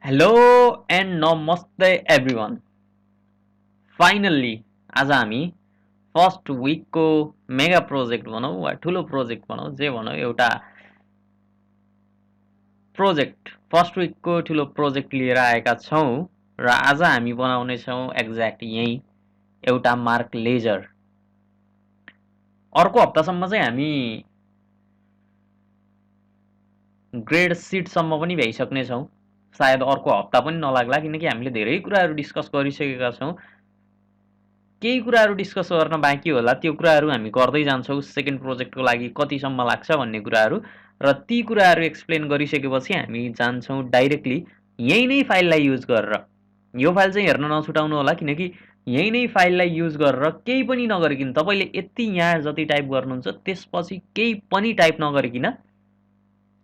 Hello and नमस्ते everyone. Finally आज हामी फर्स्ट विकको मेगा प्रोजेक्ट भनौँ वा ठुलो प्रोजेक्ट भनौँ, जे भनौँ, एउटा प्रोजेक्ट फर्स्ट विकको ठुलो प्रोजेक्ट लिएर आएका छौँ र आज हामी बनाउनेछौँ एक्ज्याक्ट यहीँ एउटा मार्क लेजर। अर्को हप्तासम्म चाहिँ हामी ग्रेड सिटसम्म पनि भ्याइसक्नेछौँ। सायद अर्को हप्ता पनि नलाग्ला, किनकि हामीले धेरै कुराहरू डिस्कस गरिसकेका छौँ। केही कुराहरू डिस्कस गर्न बाँकी होला, त्यो कुराहरू हामी गर्दै जान्छौँ। सेकेन्ड प्रोजेक्टको लागि कतिसम्म लाग्छ भन्ने कुराहरू, र ती कुराहरू एक्सप्लेन गरिसकेपछि हामी जान्छौँ डाइरेक्टली यही नै फाइललाई युज गरेर। यो फाइल चाहिँ हेर्न नछुटाउनु होला, किनकि यही नै फाइललाई युज गरेर केही पनि नगरिकन तपाईँले यति यहाँ जति टाइप गर्नुहुन्छ त्यसपछि केही पनि टाइप नगरिकन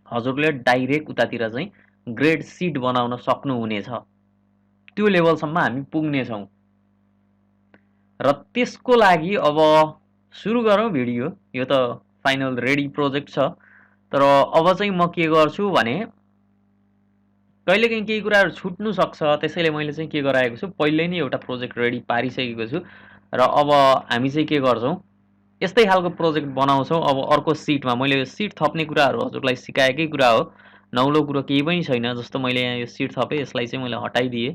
हजुरले डाइरेक्ट उतातिर चाहिँ ग्रेड सिट बनाउन सक्नुहुनेछ। त्यो लेभलसम्म हामी पुग्नेछौँ र त्यसको लागि अब सुरु गरौँ भिडियो। यो त फाइनल रेडी प्रोजेक्ट छ, तर अब चाहिँ म के गर्छु भने कहिलेकाहीँ केही कुराहरू छुट्नु सक्छ, त्यसैले मैले चाहिँ के गराएको छु, पहिल्यै नै एउटा प्रोजेक्ट रेडी पारिसकेको छु र अब हामी चाहिँ के गर्छौँ, यस्तै खालको प्रोजेक्ट बनाउँछौँ। अब अर्को सिटमा मैले यो सिट थप्ने कुराहरू हजुरलाई सिकाएकै कुरा हो, नौलो कुरो केही पनि छैन। जस्तो मैले यहाँ यो सिट थपेँ, यसलाई चाहिँ मैले हटाइदिएँ।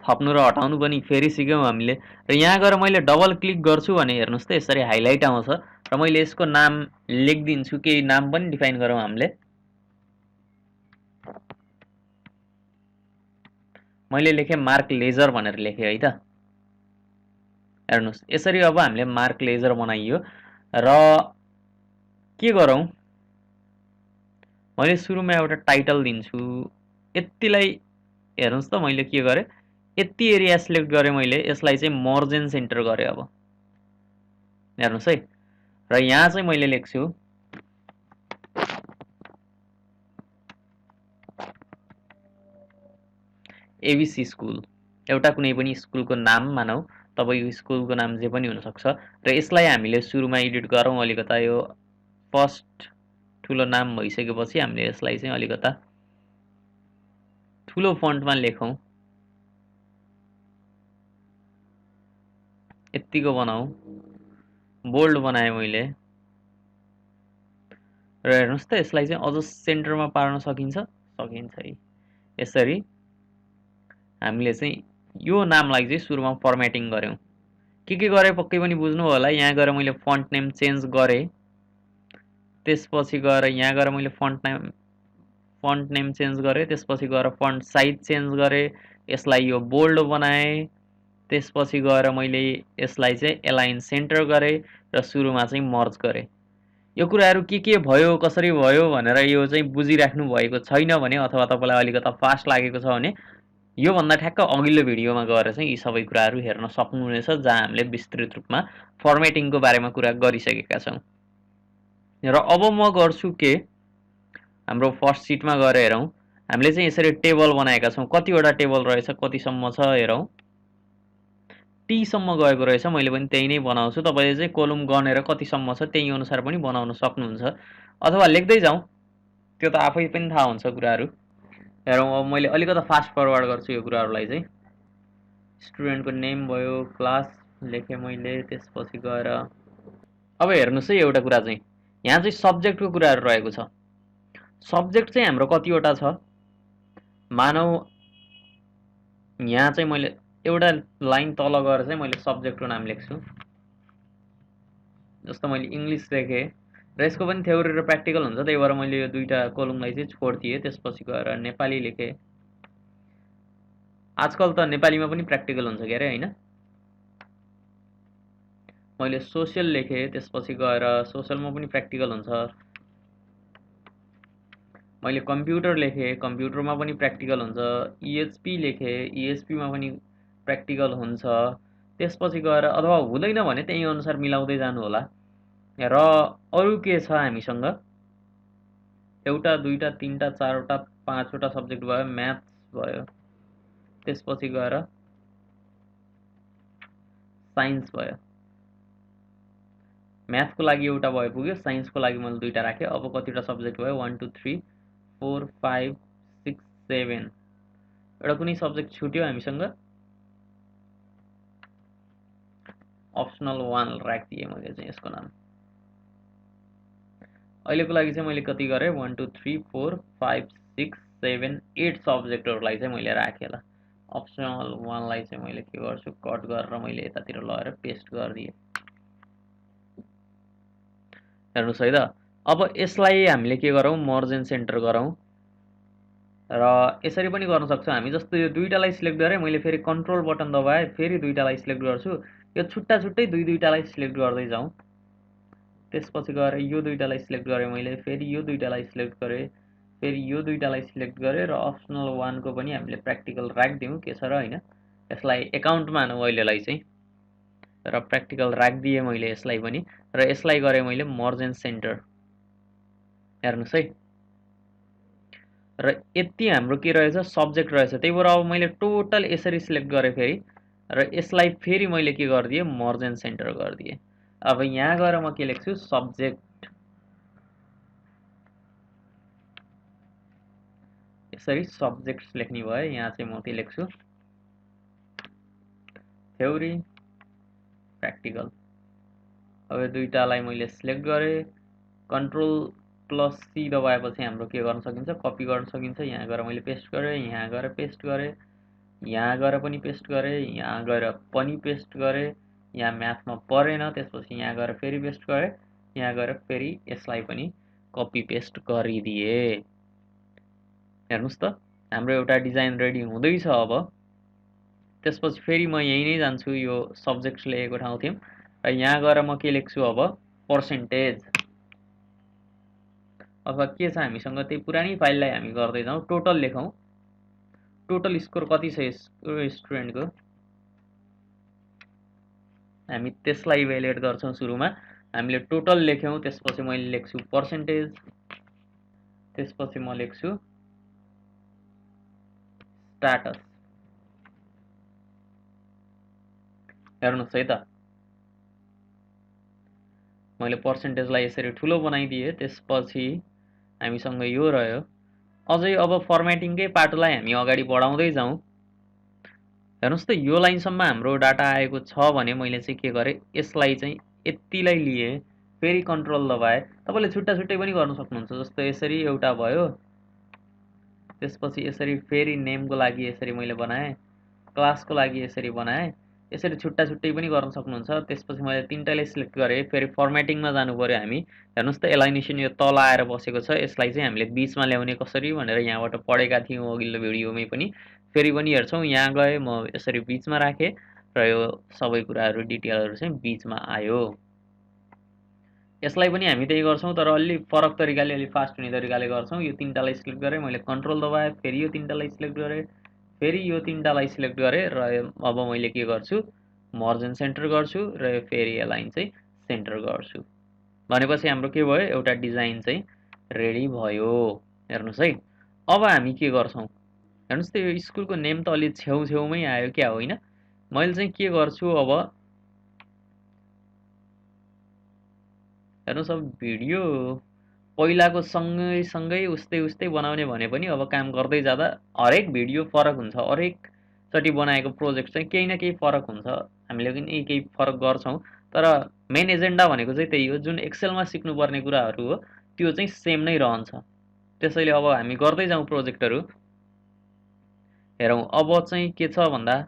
थप्नु र हटाउनु पनि फेरि सिक्यौँ हामीले। र यहाँ गएर मैले डबल क्लिक गर्छु भने हेर्नुहोस् त यसरी हाइलाइट आउँछ र मैले यसको नाम लेखिदिन्छु। केही नाम पनि डिफाइन गरौँ हामीले। मैले लेखेँ मार्क लेजर भनेर लेखेँ है त। हेर्नुहोस् यसरी अब हामीले मार्क लेजर बनाइयो र के गरौँ, मैले सुरुमा एउटा टाइटल दिन्छु। यतिलाई हेर्नुहोस् त, मैले के गरेँ, यति एरिया सिलेक्ट गरेँ मैले, यसलाई चाहिँ मर्जिन सेन्टर गरेँ। अब हेर्नुहोस् है, र यहाँ चाहिँ मैले लेख्छु एबिसी स्कुल। एउटा कुनै पनि स्कुलको नाम मानौ, तपाईँको स्कुलको नाम जे पनि हुनसक्छ। र यसलाई हामीले सुरुमा एडिट गरौँ अलिकता। यो फर्स्ट ठुलो नाम भइसकेपछि हामीले यसलाई चाहिँ अलिकता ठुलो फन्टमा लेखौँ, यत्तिको बनाऊ। बोल्ड बनाएँ मैले, र हेर्नुहोस् त यसलाई चाहिँ अझ सेन्टरमा पार्न सकिन्छ है। यसरी हामीले चाहिँ यो नामलाई चाहिँ सुरुमा फर्मेटिङ गऱ्यौँ। के गरेँ पक्कै पनि बुझ्नु होला। यहाँ गएर मैले फन्ट नेम चेन्ज गरेँ, त्यसपछि गएर यहाँ गएर मैले फन्ट नेम चेन्ज गरेँ, त्यसपछि गएर फन्ट साइज चेन्ज गरेँ, यसलाई यो बोल्ड बनाएँ, त्यसपछि गएर मैले यसलाई चाहिँ एलाइन सेन्टर गरेँ र सुरुमा चाहिँ मर्ज गरेँ। यो कुराहरू के भयो, कसरी भयो भनेर यो चाहिँ बुझिराख्नु भएको छैन भने, अथवा तपाईँलाई अलिकता फास्ट लागेको छ भने योभन्दा ठ्याक्क अघिल्लो भिडियोमा गएर चाहिँ यी सबै कुराहरू हेर्न सक्नुहुनेछ, जहाँ हामीले विस्तृत रूपमा फर्मेटिङको बारेमा कुरा गरिसकेका छौँ। र अब म गर्छु के, हाम्रो फर्स्ट सिटमा गएर हेरौँ। हामीले चाहिँ यसरी टेबल बनाएका छौँ। कतिवटा टेबल रहेछ, कतिसम्म छ हेरौँ। टीसम्म गएको रहेछ। मैले पनि त्यही नै बनाउँछु। तपाईँले चाहिँ कोलम गनेर कतिसम्म छ त्यही अनुसार पनि बनाउन सक्नुहुन्छ, अथवा लेख्दै जाउँ, त्यो त आफै पनि थाहा हुन्छ कुराहरू। हेरौँ, अब मैले अलिकता फास्ट फरवर्ड गर्छु यो कुराहरूलाई चाहिँ। स्टुडेन्टको नेम भयो, क्लास लेखेँ मैले, त्यसपछि गएर अब हेर्नुहोस् है, एउटा कुरा चाहिँ यहाँ चाहिँ सब्जेक्टको कुराहरू रहेको छ। सब्जेक्ट चाहिँ हाम्रो कतिवटा छ, मानौ यहाँ चाहिँ मैले एउटा लाइन तल गएर चाहिँ मैले सब्जेक्टको नाम लेख्छु। जस्तो मैले इङ्ग्लिस लेखेँ, र यसको पनि थ्योरी र प्र्याक्टिकल हुन्छ, त्यही भएर मैले यो दुईवटा कोलमलाई चाहिँ छोडिदिएँ। त्यसपछि गएर नेपाली लेखेँ। आजकल त नेपालीमा पनि प्र्याक्टिकल हुन्छ के अरे, होइन? मैले सोसियल लेखेँ, त्यसपछि गएर सोसियलमा पनि प्र्याक्टिकल हुन्छ। मैले कम्प्युटर लेखेँ, कम्प्युटरमा पनि प्र्याक्टिकल हुन्छ। इएचपी लेखेँ, इएचपीमा पनि प्र्याक्टिकल हुन्छ। त्यसपछि गएर अथवा हुँदैन भने त्यही अनुसार मिलाउँदै जानु होला। र अरू के छ हामीसँग, एउटा दुईवटा तिनवटा चारवटा पाँचवटा सब्जेक्ट भयो, म्याथ्स भयो, त्यसपछि गएर साइन्स भयो। म्याथको लागि एउटा भयो पुग्यो, साइन्सको लागि मैले दुईवटा राखेँ। अब कतिवटा सब्जेक्ट भयो, 1 2 3 4 5 6 7 एउटा कुनै सब्जेक्ट छुट्यो हामीसँग अप्सनल 1 राखिदिएँ मैले चाहिँ यसको नाम अहिलेको लागि चाहिँ मैले कति गरेँ 1 2 3 4 5 6 7 8 सब्जेक्टहरूलाई चाहिँ मैले राखेँ ल अप्सनल 1 लाई चाहिँ मैले के गर्छु कट गरेर मैले यतातिर लगेर पेस्ट गरिदिएँ हेर्नुस् है त अब यसलाई हामीले के गरौँ मर्ज एन्ड सेन्टर गरौँ र यसरी पनि गर्न सक्छौँ हामी जस्तो यो दुईटालाई सिलेक्ट गरेँ मैले फेरि कन्ट्रोल बटन दबाएँ फेरि दुईटालाई सिलेक्ट गर्छु यो छुट्टा छुट्टै दुईटालाई सिलेक्ट गर्दै जाउँ त्यसपछि गएर यो दुईटालाई सिलेक्ट गरेँ मैले फेरि यो दुईटालाई सिलेक्ट गरेँ फेरि यो दुईटालाई सिलेक्ट गरेँ र अप्सनल 1 को पनि हामीले प्र्याक्टिकल राखिदिउँ के छ र हैन यसलाई एकाउन्टमा हानौँ अहिलेलाई चाहिँ र प्र्याक्टिकल राखिदिएँ मैले यसलाई पनि र यसलाई गरेँ मैले मर्ज एन्ड सेन्टर हेर्नुस् है र यति हाम्रो के रहेछ सब्जेक्ट रहेछ त्यही भएर अब मैले टोटल यसरी सिलेक्ट गरेँ फेरि र यसलाई फेरि मैले के गरिदिएँ मर्ज एन्ड सेन्टर गरिदिएँ अब यहाँ गएर म के लेख्छु सब्जेक्ट यसरी सब्जेक्ट्स लेख्ने भयो यहाँ चाहिँ म के लेख्छु थ्योरी प्र्याक्टिकल अब यो दुईटालाई मैले सिलेक्ट गरेँ कन्ट्रोल प्लस सी दबाएपछि हाम्रो के गर्न सकिन्छ कपी गर्न सकिन्छ यहाँ गएर मैले पेस्ट गरेँ यहाँ गएर पेस्ट गरेँ यहाँ गएर पनि पेस्ट गरेँ यहाँ गएर पनि पेस्ट गरेँ यहाँ म्याथमा परेन त्यसपछि यहाँ गएर फेरि पेस्ट गरेँ यहाँ गएर फेरि यसलाई पनि कपी पेस्ट गरिदिएँ हेर्नुस् त हाम्रो एउटा डिजाइन रेडी हुँदैछ अब त्यसपछि फेरि म यही नै जान्छु यो सब्जेक्ट्स लेखेको ठाउँ थियौँ र यहाँ गएर म के लेख्छु अब पर्सेन्टेज अथवा के छ हामीसँग त्यही पुरानै फाइललाई हामी गर्दै जाउँ टोटल लेखौँ टोटल स्कोर कति छ स्टुडेन्टको हामी त्यसलाई इभ्यालुएट गर्छौँ सुरुमा हामीले टोटल लेख्यौँ त्यसपछि मैले लेख्छु पर्सेन्टेज त्यसपछि म लेख्छु स्ट्याटस हेर्नुस् है त मैले पर्सेन्टेजलाई यसरी ठुलो बनाइदिएँ त्यसपछि हामीसँग यो रह्यो अझै अब फर्मेटिङकै पाटोलाई हामी अगाडि बढाउँदै जाउँ हेर्नुस् त यो लाइनसम्म हाम्रो डाटा आएको छ भने मैले चाहिँ के गरेँ यसलाई चाहिँ यतिलाई लिएँ फेरि कन्ट्रोल दबाएँ तपाईँले छुट्टा छुट्टै पनि गर्न सक्नुहुन्छ जस्तो यसरी एउटा भयो त्यसपछि यसरी फेरि नेमको लागि यसरी मैले बनाएँ क्लासको लागि यसरी बनाएँ यसरी छुट्टा छुट्टै पनि गर्न सक्नुहुन्छ त्यसपछि मैले तिनटैलाई सिलेक्ट गरेँ फेरि फर्मेटिङमा जानु पर्यो हामी हेर्नुस् त एलाइनेसन यो तल आएर बसेको छ यसलाई चाहिँ हामीले बिचमा ल्याउने कसरी भनेर यहाँबाट पढेका थियौँ अघिल्लो भिडियोमै पनि फेरि पनि हेर्छौँ यहाँ गएँ म यसरी बिचमा राखेँ र यो सबै कुराहरू डिटेलहरू चाहिँ बिचमा आयो यसलाई पनि हामी त्यही गर्छौँ तर अलि फरक तरिकाले अलि फास्ट हुने तरिकाले गर्छौँ यो तिनटालाई सिलेक्ट गरेँ मैले कन्ट्रोल दबाएँ फेरि यो तिनटालाई सिलेक्ट गरेँ फेरि यो तिनटालाई सिलेक्ट गरेँ र अब मैले के गर्छु मर्ज एन्ड सेन्टर गर्छु र फेरि एलाइन चाहिँ सेन्टर गर्छु भनेपछि हाम्रो के भयो एउटा डिजाइन चाहिँ रेडी भयो हेर्नुस् है अब हामी के गर्छौँ हेर्नुस् त यो स्कुलको नेम त अलि छेउछेउमै आयो क्या होइन मैले चाहिँ के गर्छु अब हेर्नुहोस् अब भिडियो पहिलाको सँगै उस्तै बनाउने भने पनि अब काम गर्दै जाँदा हरेक भिडियो फरक हुन्छ हरेकचोटि बनाएको प्रोजेक्ट चाहिँ केही न केही फरक हुन्छ हामीले पनि केही फरक गर्छौँ तर मेन एजेन्डा भनेको चाहिँ त्यही हो जुन एक्सेलमा सिक्नुपर्ने कुराहरू हो त्यो चाहिँ सेम नै रहन्छ त्यसैले अब हामी गर्दै जाउँ प्रोजेक्टहरू हेरौँ अब चाहिँ के छ भन्दा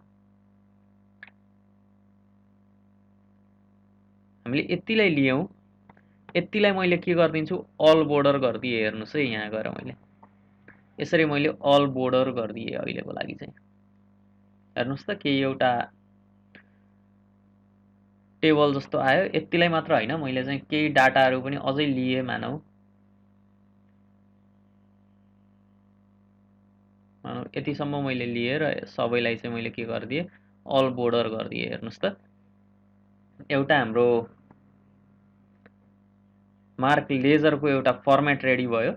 हामीले यतिलाई लियौँ यतिलाई मैले के गरिदिन्छु अल बोर्डर गरिदिएँ हेर्नुहोस् है यहाँ गएर मैले यसरी मैले अल बोर्डर गरिदिएँ अहिलेको लागि चाहिँ हेर्नुहोस् त केही एउटा टेबल जस्तो आयो यतिलाई मात्र होइन मैले चाहिँ केही डाटाहरू पनि अझै लिएँ मानौ यतिसम्म मैले लिएँ र सबैलाई चाहिँ मैले के गरिदिएँ अल बोर्डर गरिदिएँ हेर्नुहोस् त एउटा हाम्रो मार्क लेजरको एउटा फर्मेट रेडी भयो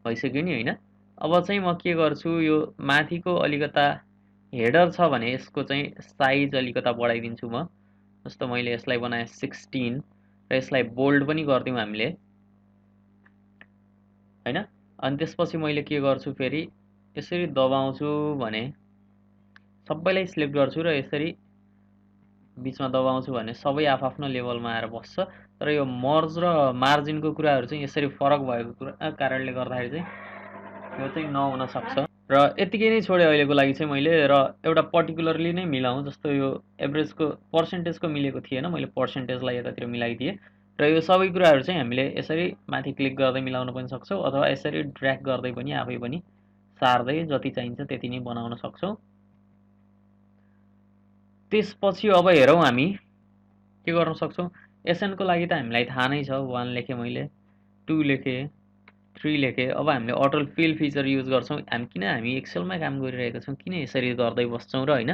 भइसक्यो नि होइन अब चाहिँ म के गर्छु यो माथिको अलिकता हेडर छ भने यसको चाहिँ साइज अलिकता बढाइदिन्छु म जस्तो मैले यसलाई बनाएँ 16 र यसलाई बोल्ड पनि गरिदिउँ हामीले हैन। अनि त्यसपछि मैले के गर्छु फेरि यसरी दबाउँछु भने सबैलाई सिलेक्ट गर्छु र यसरी बिचमा दबाउँछु भने सबै आफ्नो लेभलमा आएर बस्छ। तर यो मर्ज र मार्जिनको कुराहरू चाहिँ यसरी फरक भएको कारणले गर्दाखेरि चाहिँ यो चाहिँ नहुन सक्छ। र यतिकै नै छोडेँ अहिलेको लागि चाहिँ मैले। र एउटा पर्टिकुलरली नै मिलाउँ, जस्तो यो एभरेजको पर्सेन्टेजको मिलेको थिएन, मैले पर्सेन्टेजलाई यतातिर मिलाइदिएँ। र यो सबै कुराहरू चाहिँ हामीले यसरी माथि क्लिक गर्दै मिलाउन पनि सक्छौँ, अथवा यसरी ड्र्याग गर्दै पनि आफै पनि सार्दै जति चाहिन्छ त्यति नै बनाउन सक्छौँ। त्यसपछि अब हेरौँ हामी के गर्न सक्छौँ। एसएनको लागि त हामीलाई थाहा नै छ, 1 लेखेँ मैले, 2 लेखेँ, 3 लेखेँ। अब हामीले अटो फिल फिचर युज गर्छौँ। हामी एक्सेलमा काम गरिरहेका छौँ, किन यसरी गर्दै बस्छौँ र होइन।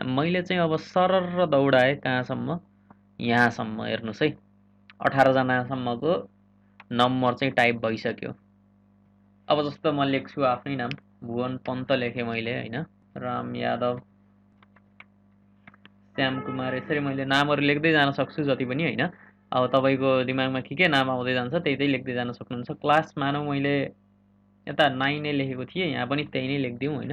मैले चाहिँ अब सरर दौडाएँ कहाँसम्म, यहाँसम्म हेर्नुहोस् है, 18 जनासम्मको नम्बर चाहिँ टाइप भइसक्यो। अब जस्तो म लेख्छु आफ्नै नाम, भुवन पन्त लेखेँ मैले होइन, राम यादव, श्याम कुमार, यसरी मैले नामहरू लेख्दै जान सक्छु जति पनि होइन। अब तपाईँको दिमागमा के नाम आउँदै जान्छ त्यही लेख्दै जान सक्नुहुन्छ। क्लास मानौँ मैले यता 9 नै लेखेको थिएँ, यहाँ पनि त्यही नै लेखिदिउँ होइन।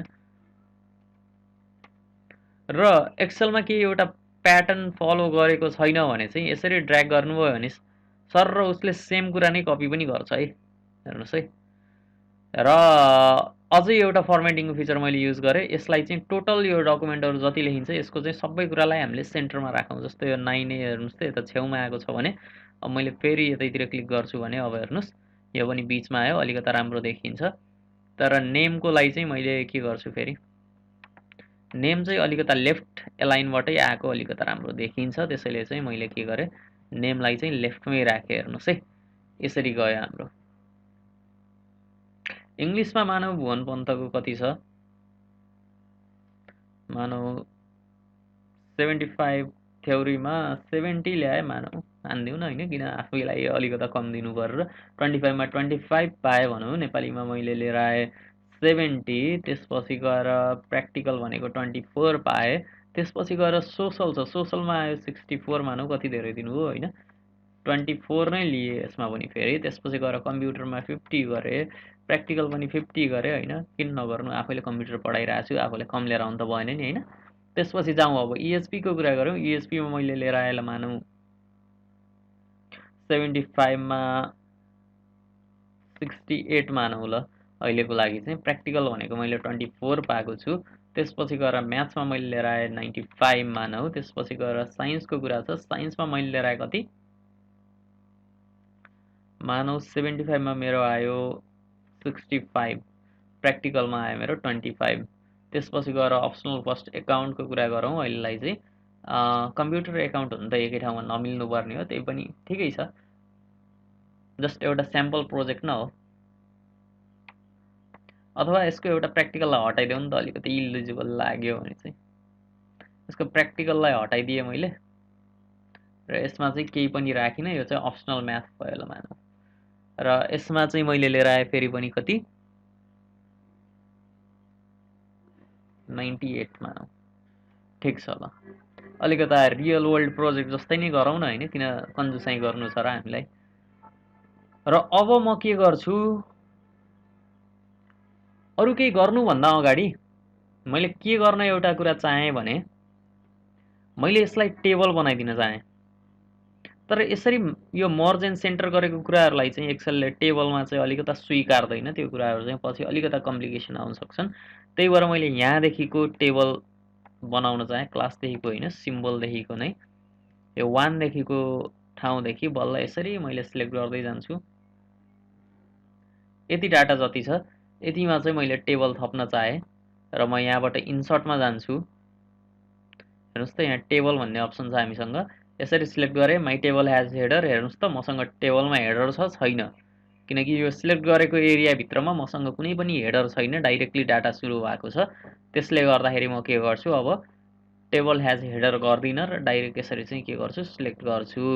र एक्सेलमा के एउटा प्याटर्न फलो गरेको छैन भने चाहिँ यसरी ड्र्याग गर्नुभयो भने सर र उसले सेम कुरा नै कपी पनि गर्छ है, हेर्नुहोस् है। र अझै एउटा फर्मेटिङको फिचर मैले युज गरेँ। यसलाई चाहिँ टोटल यो डकुमेन्टहरू जति लेखिन्छ यसको चाहिँ सबै कुरालाई हामीले सेन्टरमा राखौँ। जस्तो यो 9 हेर्नुहोस् त, यता छेउमा आएको छ भने अब मैले फेरि यतैतिर क्लिक गर्छु भने अब हेर्नुहोस् यो पनि बिचमा आयो, अलिकता राम्रो देखिन्छ। तर नेमको लागि चाहिँ मैले के गर्छु, फेरि नेम चाहिँ अलिकता लेफ्ट एलाइनबाटै आएको अलिकता राम्रो देखिन्छ। त्यसैले चाहिँ मैले के गरेँ, नेमलाई चाहिँ लेफ्टमै राखेँ। हेर्नुहोस् है, यसरी गयो हाम्रो। इङ्ग्लिसमा मानव भुवन पन्तको कति छ, मानव 75, थ्योरीमा 70 ल्याए मानव, हानिदिउँ न होइन, किन आफैलाई अलिकता कम दिनु गरेर। 25 मा 25 पाएँ भनौँ, नेपालीमा मैले लिएर आएँ 70, त्यसपछि गएर प्र्याक्टिकल भनेको 24 पाएँ, त्यसपछि गएर सोसल छ, सोसलमा आयो 64 मानौ, कति धेरै दिनुभयो होइन, 24 नै लिए यसमा पनि फेरि। त्यसपछि गएर कम्प्युटरमा 50 गरेँ, प्र्याक्टिकल पनि 50 गरेँ होइन, किन नगर्नु, आफैले कम्प्युटर पढाइरहेको छु, आफूले कम लिएर आउनु त भएन नि होइन। त्यसपछि जाउँ अब इएचपीको कुरा गरौँ। इएचपीमा मैले लिएर आएँ मानौँ 75 मा 68 मानौँ ल अहिलेको लागि चाहिँ। प्र्याक्टिकल भनेको मैले 24 पाएको छु। त्यसपछि गएर म्याथ्समा मैले लिएर आएँ 95 मानौँ। त्यसपछि गएर साइन्सको कुरा छ, साइन्समा मैले लिएर आएँ कति मानौँ 75 मा मेरो आयो 65, प्र्याक्टिकलमा आयो मेरो 25। त्यसपछि गएर अप्सनल फर्स्ट एकाउन्टको कुरा गरौँ अहिलेलाई चाहिँ। कम्प्युटर एकाउन्ट हुनु त एकै ठाउँमा नमिल्नु पर्ने हो, त्यही पनि ठिकै छ, जस्ट एउटा स्याम्पल प्रोजेक्ट न हो। अथवा यसको एउटा प्र्याक्टिकललाई हटाइदेऊ नि त, अलिकति इलिजिबल लाग्यो भने चाहिँ। यसको प्र्याक्टिकललाई हटाइदिएँ मैले र यसमा चाहिँ केही पनि राखिनँ, यो चाहिँ अप्सनल म्याथ भयो ल मानौँ। र यसमा चाहिँ मैले लिएर आएँ फेरि पनि कति 98 मानौँ, ठिक छ ल। अलिकता रियल वर्ल्ड प्रोजेक्ट जस्तै नै गरौँ न होइन, किन कन्जुसाइ गर्नु छ र हामीलाई। र अब म के गर्छु, अरू केही गर्नुभन्दा अगाडि मैले के गर्न एउटा कुरा चाहेँ भने मैले यसलाई टेबल बनाइदिन चाहेँ। तर यसरी यो मर्ज एन्ड सेन्टर गरेको कुराहरूलाई चाहिँ एक्सेलले टेबलमा चाहिँ अलिकता स्वीकार्दैन, त्यो कुराहरू चाहिँ पछि अलिकता कम्प्लिकेसन आउन सक्छन्। त्यही भएर मैले यहाँदेखिको टेबल बनाउन चाहेँ, क्लासदेखिको होइन, सिम्बलदेखिको नै, यो 1 देखिको ठाउँदेखि बल्ल यसरी मैले सिलेक्ट गर्दै जान्छु। यति डाटा जति छ यतिमा चाहिँ मैले टेबल थप्न चाहेँ र म यहाँबाट इन्सर्टमा जान्छु। हेर्नुहोस् त, यहाँ टेबल भन्ने अप्सन छ हामीसँग, यसरी सिलेक्ट गरेँ, माई टेबल हेज हेडर। हेर्नुहोस् त मसँग टेबलमा हेडर छ छैन, किनकि यो सिलेक्ट गरेको एरियाभित्रमा मसँग कुनै पनि हेडर छैन, डाइरेक्टली डाटा सुरु भएको छ। त्यसले गर्दाखेरि म के गर्छु, अब टेबल हेज हेडर गर्दिनँ र डाइरेक्ट यसरी चाहिँ के गर्छु, सिलेक्ट गर्छु।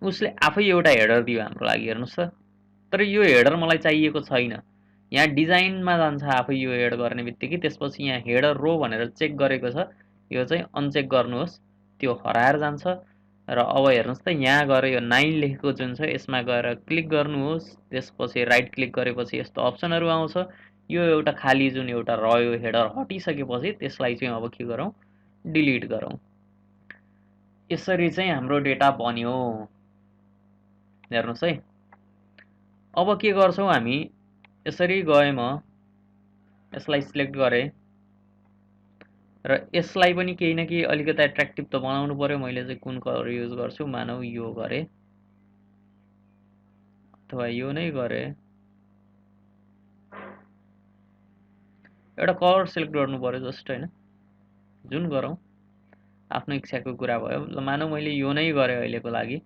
उसले आफै एउटा हेडर दियो हाम्रो लागि, हेर्नुहोस् त। तर यो हेडर मलाई चाहिएको छैन, यहाँ डिजाइनमा जान्छ आफै यो एड गर्ने बित्तिकै। त्यसपछि यहाँ हेडर रो भनेर चेक गरेको छ, यो चाहिँ अनचेक गर्नुहोस्, त्यो हराएर जान्छ। र अब हेर्नुहोस् त यहाँ गएर यो 9 लेखेको जुन छ यसमा गएर क्लिक गर्नुहोस्। त्यसपछि राइट क्लिक गरेपछि यस्तो अप्सनहरू आउँछ। यो एउटा खाली जुन एउटा रह्यो हेडर हटिसकेपछि त्यसलाई चाहिँ अब के गरौँ, डिलिट गरौँ। यसरी चाहिँ हाम्रो डेटा बन्यो। हेर्नुहोस् है। अब के गर्छौँ हामी, यसरी गएँ म, यसलाई सिलेक्ट गरेँ र यसलाई पनि केही न केही अलिकति एट्र्याक्टिभ त बनाउनु पर्यो। मैले चाहिँ कुन कलर युज गर्छु, मानौ यो गरेँ अथवा यो नै गरेँ। एउटा कलर सिलेक्ट गर्नु पर्यो जस्ट होइन, जुन गरौँ आफ्नो इच्छाको कुरा भयो। ल मानौ मैले यो नै गरेँ अहिलेको लागि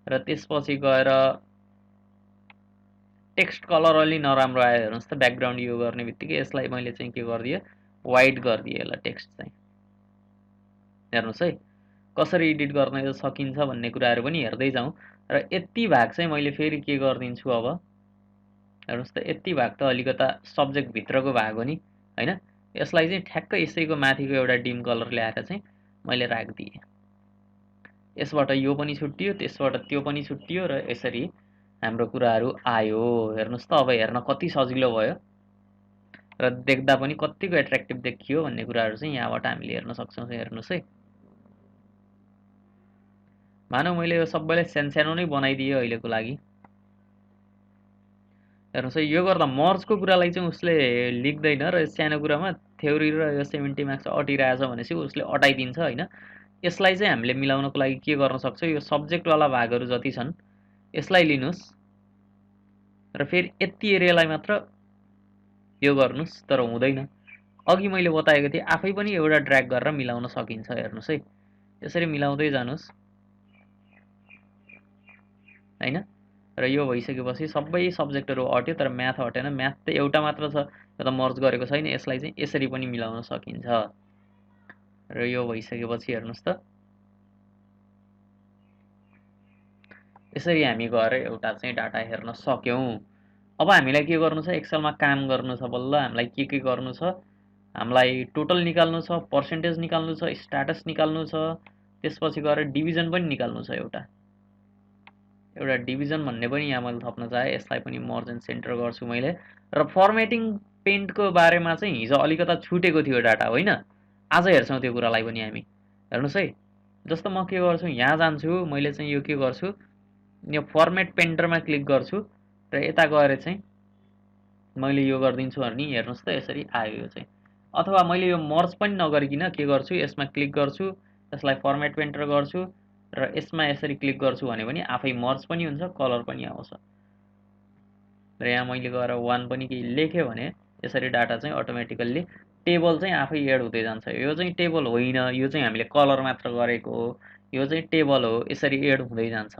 र त्यसपछि गएर टेक्स्ट कलर अलि नराम्रो आयो। हेर्नुहोस् त ब्याकग्राउन्ड यो गर्ने बित्तिकै यसलाई मैले चाहिँ के गरिदिएँ, वाइट गरिदिएँ यसलाई टेक्स्ट चाहिँ। हेर्नुहोस् है कसरी एडिट गर्न सकिन्छ भन्ने कुराहरू पनि हेर्दै जाउँ। र यति भाग चाहिँ मैले फेरि के गरिदिन्छु अब, हेर्नुहोस् त यति भाग त अलिकता सब्जेक्टभित्रको भाग हो नि होइन। यसलाई चाहिँ ठ्याक्कै यसैको माथिको एउटा डिम कलर ल्याएर चाहिँ मैले राखिदिएँ। यसबाट यो पनि छुट्टियो, त्यसबाट त्यो पनि छुट्टियो र यसरी हाम्रो कुराहरू आयो। हेर्नुहोस् त अब हेर्न कति सजिलो भयो र देख्दा पनि कतिको एट्र्याक्टिभ देखियो भन्ने कुराहरू चाहिँ यहाँबाट हामीले हेर्न सक्छौँ। हेर्नुहोस् है, मानौ मैले यो सबैलाई सानो नै बनाइदिएँ अहिलेको लागि। हेर्नुहोस् है, यो गर्दा मर्जको कुरालाई चाहिँ उसले लेख्दैन र सानो कुरामा थ्योरी र यो 70 मार्क्स अटिरहेछ भनेपछि उसले अटाइदिन्छ होइन। यसलाई चाहिँ हामीले मिलाउनको लागि के गर्न सक्छौँ, यो सब्जेक्टवाला भागहरू जति छन् यसलाई लिनुहोस् र फेरि यति एरियालाई मात्र यो गर्नुहोस्। तर हुँदैन, अघि मैले बताएको थिएँ आफै पनि एउटा ड्र्याग गरेर मिलाउन सकिन्छ। हेर्नुहोस् है, यसरी मिलाउँदै जानुहोस् होइन। र यो भइसकेपछि सबै सब्जेक्टहरू अट्यो तर म्याथ हटेन। म्याथ त एउटा मात्र छ, यो त मर्ज गरेको छैन। यसलाई चाहिँ यसरी पनि मिलाउन सकिन्छ। र यो भइसकेपछि हेर्नुहोस् त यसरी हामी गएर एउटा चाहिँ डाटा हेर्न सक्यौँ। अब हामीलाई के गर्नु छ, एक्सेलमा काम गर्नु छ। बल्ल हामीलाई के गर्नु छ, हामीलाई टोटल निकाल्नु छ, पर्सेन्टेज निकाल्नु छ, स्ट्याटस निकाल्नु छ, त्यसपछि गएर डिभिजन पनि निकाल्नु छ। एउटा डिभिजन भन्ने पनि यहाँ मैले थप्न चाहेँ। यसलाई पनि मर्ज एन्ड सेन्टर गर्छु मैले। र फर्मेटिङ पेन्टको बारेमा चाहिँ हिजो अलिकता छुटेको थियो डाटा होइन, आज हेर्छौँ त्यो कुरालाई पनि हामी। हेर्नुहोस् है, जस्तो म के गर्छु, यहाँ जान्छु, मैले चाहिँ यो के गर्छु, यो फर्मेट पेन्टरमा क्लिक गर्छु र यता गएर चाहिँ मैले यो गरिदिन्छु अनि हेर्नुहोस् त यसरी आयो यो चाहिँ। अथवा मैले यो मर्ज पनि नगरिकन के गर्छु, यसमा क्लिक गर्छु, यसलाई फर्मेट पेन्टर गर्छु र यसमा यसरी क्लिक गर्छु भने पनि आफै मर्ज पनि हुन्छ, कलर पनि आउँछ। र यहाँ मैले गएर 1 पनि केही लेखेँ भने यसरी डाटा चाहिँ अटोमेटिकल्ली टेबल चाहिँ आफै एड हुँदै जान्छ। यो चाहिँ टेबल होइन, यो चाहिँ हामीले कलर मात्र गरेको हो। यो चाहिँ टेबल हो, यसरी एड हुँदै जान्छ।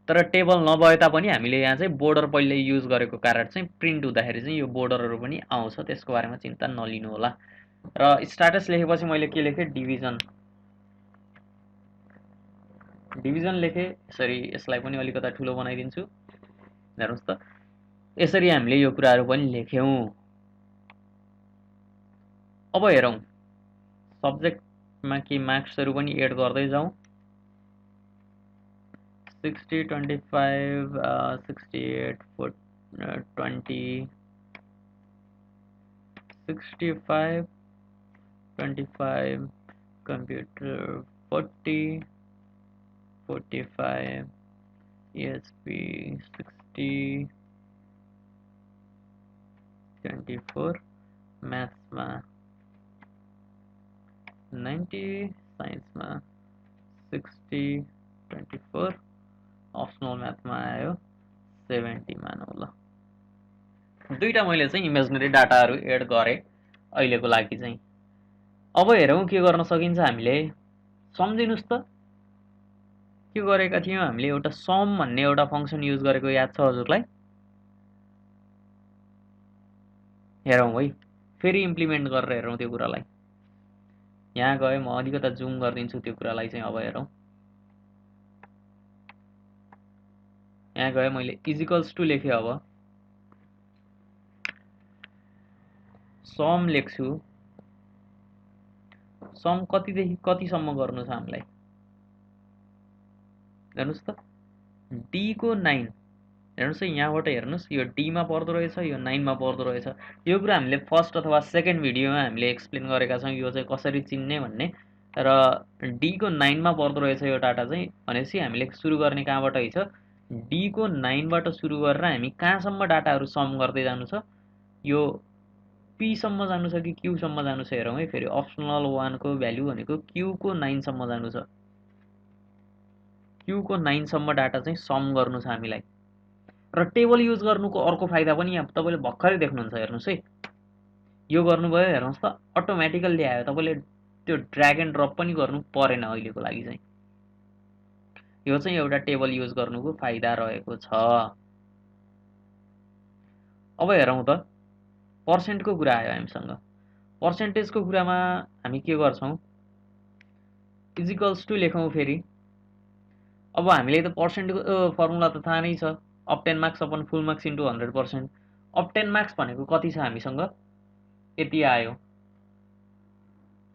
तर टेबल नभए तापनि हामीले यहाँ चाहिँ बोर्डर पहिले युज गरेको कारण चाहिँ प्रिन्ट हुँदाखेरि चाहिँ यो बोर्डरहरू पनि आउँछ। त्यसको बारेमा चिन्ता नलिनु होला। र स्ट्याटस लेखेपछि मैले के लेखेँ, डिभिजन लेखेँ। यसरी यसलाई पनि अलिकता ठुलो बनाइदिन्छु। हेर्नुहोस् त यसरी हामीले यो कुराहरू पनि लेख्यौँ। अब हेरौँ सब्जेक्टमा के मार्क्सहरू पनि एड गर्दै जाउँ। 60, 25, 68, 20, 65, 25, computer 40, 45, ESP 60, 24, म्याथ्समा 90, साइन्समा 60, 24, अप्सनल म्याथमा आयो 70 मानौँ ल। दुईटा मैले चाहिँ इमेजनरी डाटाहरू एड गरेँ अहिलेको लागि चाहिँ। अब हेरौँ के गर्न सकिन्छ हामीले। सम्झिनुहोस् त के गरेका थियौँ हामीले, एउटा सम भन्ने एउटा फङ्सन युज गरेको याद छ हजुरलाई? हेरौँ है, फेरि इम्प्लिमेन्ट गरेर हेरौँ त्यो कुरालाई। यहाँ गएँ, म अलिकता जुम गरिदिन्छु त्यो कुरालाई चाहिँ। अब हेरौँ, यहाँ गएँ, मैले इजिकल्स टु लेखेँ। अब सम लेख्छु। सम कतिदेखि कतिसम्म गर्नु छ हामीलाई? हेर्नुस् त डी को 9 हेर्नुस् है यहाँबाट हेर्नुस् यो डी मा पर्दो रहेछ यो 9 मा पर्दो रहेछ यो कुरा हामीले फर्स्ट अथवा सेकेन्ड भिडियोमा हामीले एक्सप्लेन गरेका छौँ यो चाहिँ कसरी चिन्ने भन्ने र डी को 9 मा पर्दो रहेछ यो डाटा चाहिँ भनेपछि हामीले सुरु गर्ने कहाँबाट है डी को 9 बाट सुरु गरेर हामी कहाँसम्म डाटाहरू सम गर्दै जानु छ यो पी सम्म जानु छ कि क्यू सम्म जानु छ हेरौँ है फेरि अप्सनल 1 को भ्यालु भनेको क्यू को 9 सम्म जानु छ क्यू को 9 सम्म डाटा चाहिँ सम गर्नु छ हामीलाई र टेबल युज गर्नुको अर्को फाइदा पनि यहाँ तपाईँले भर्खरै देख्नुहुन्छ हेर्नुस् है यो गर्नुभयो हेर्नुहोस् त अटोमेटिकल्ली आयो तपाईँले त्यो ड्र्याग एन्ड ड्रप पनि गर्नु परेन अहिलेको लागि चाहिँ यो चाहिँ एउटा टेबल युज गर्नुको फाइदा रहेको छ अब हेरौँ त पर्सेन्टको कुरा आयो हामीसँग पर्सेन्टेजको कुरामा हामी के गर्छौँ इजिकल्स टु लेखौँ फेरि अब हामीले त पर्सेन्टको फर्मुला त थाहा नै छ अप 10 मार्क्स अपन फुल मार्क्स इन्टु 100%। अप 10 मार्क्स भनेको कति छ हामीसँग यति आयो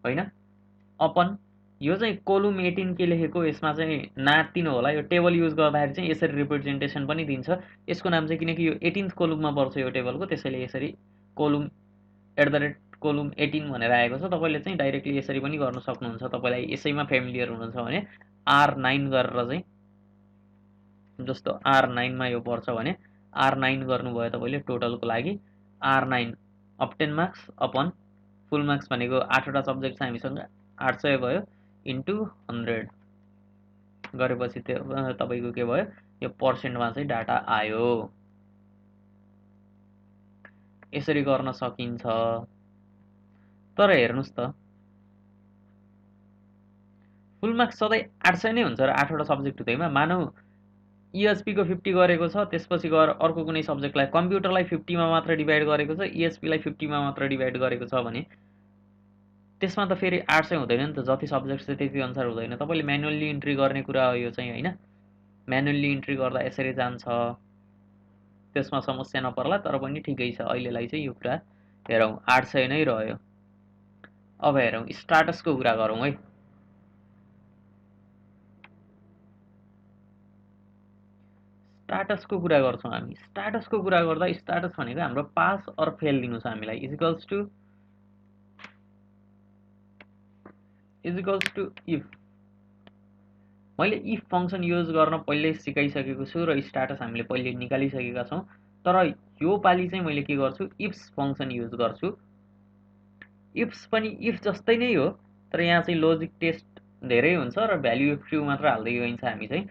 होइन अपन यो चाहिँ कोलुम 18 के लेखेको यसमा चाहिँ नातिनु होला यो टेबल युज गर्दाखेरि चाहिँ यसरी रिप्रेजेन्टेसन पनि दिन्छ यसको नाम चाहिँ किनकि यो 18th कोलुममा पर्छ यो टेबलको त्यसैले यसरी कोलुम कोलुम 18 भनेर आएको छ तपाईले चाहिँ डाइरेक्टली यसरी पनि गर्न सक्नुहुन्छ तपाईलाई यसैमा फ्यामिलियर हुनुहुन्छ भने R9 गरेर चाहिँ जस्तो R9 मा यो पर्छ भने R9 गर्नुभयो तपाईले टोटलको लागि R9 अप 10 मार्क्स अपन फुल मार्क्स भनेको 8 वटा सब्जेक्ट छ हामीसँग 800 भयो इन्टु 100 गरेपछि तपाईको के भयो यो पर्सेन्टमा चाहिँ डाटा आयो यसरी गर्न सकिन्छ तर हेर्नुस् त फुल मार्क्स सधैं 800 नै हुन्छ र 8 वटा सब्जेक्ट हुँदैमा मानौ ESP को 50 गरेको छ त्यसपछि गएर अर्को कुनै सब्जेक्टलाई कम्प्युटरलाई 50 मा मात्र डिभाइड गरेको छ ESP लाई 50 मा मात्र डिभाइड गरेको छ भने त्यसमा त फेरि 800 हुँदैन नि त जति सब्जेक्ट छ त्यति अनुसार हुँदैन तपाईले म्यानुअली इन्ट्री गर्ने कुरा हो यो चाहिँ हैन म्यानुअली इन्ट्री गर्दा यसरी जान्छ त्यसमा समस्या नपर्ला तर पनि ठिकै छ अहिलेलाई चाहिँ यो कुरा हेरौं 800 नै रह्यो अब हेरौं स्ट्याटसको कुरा गरौं है स्ट्याटसको कुरा गर्छौं हामी स्ट्याटसको कुरा गर्दा स्ट्याटस भनेको हाम्रो पास अर फेल दिनु छ हामीलाई इक्वल्स टु इफ मैले इफ फंक्सन युज गर्न पहिले सिकाइसकेको छु र स्ट्याटस हामीले पहिले निकालिसकेका छौं तर यो पाली चाहिँ मैले के गर्छु इफ्स फंक्सन युज गर्छु इफ्स पनि इफ जस्तै नै हो तर यहाँ चाहिँ लजिक टेस्ट धेरै हुन्छ र भ्यालु इफ ट्रु मात्र हाल्दै गइन्छ हामी चाहिँ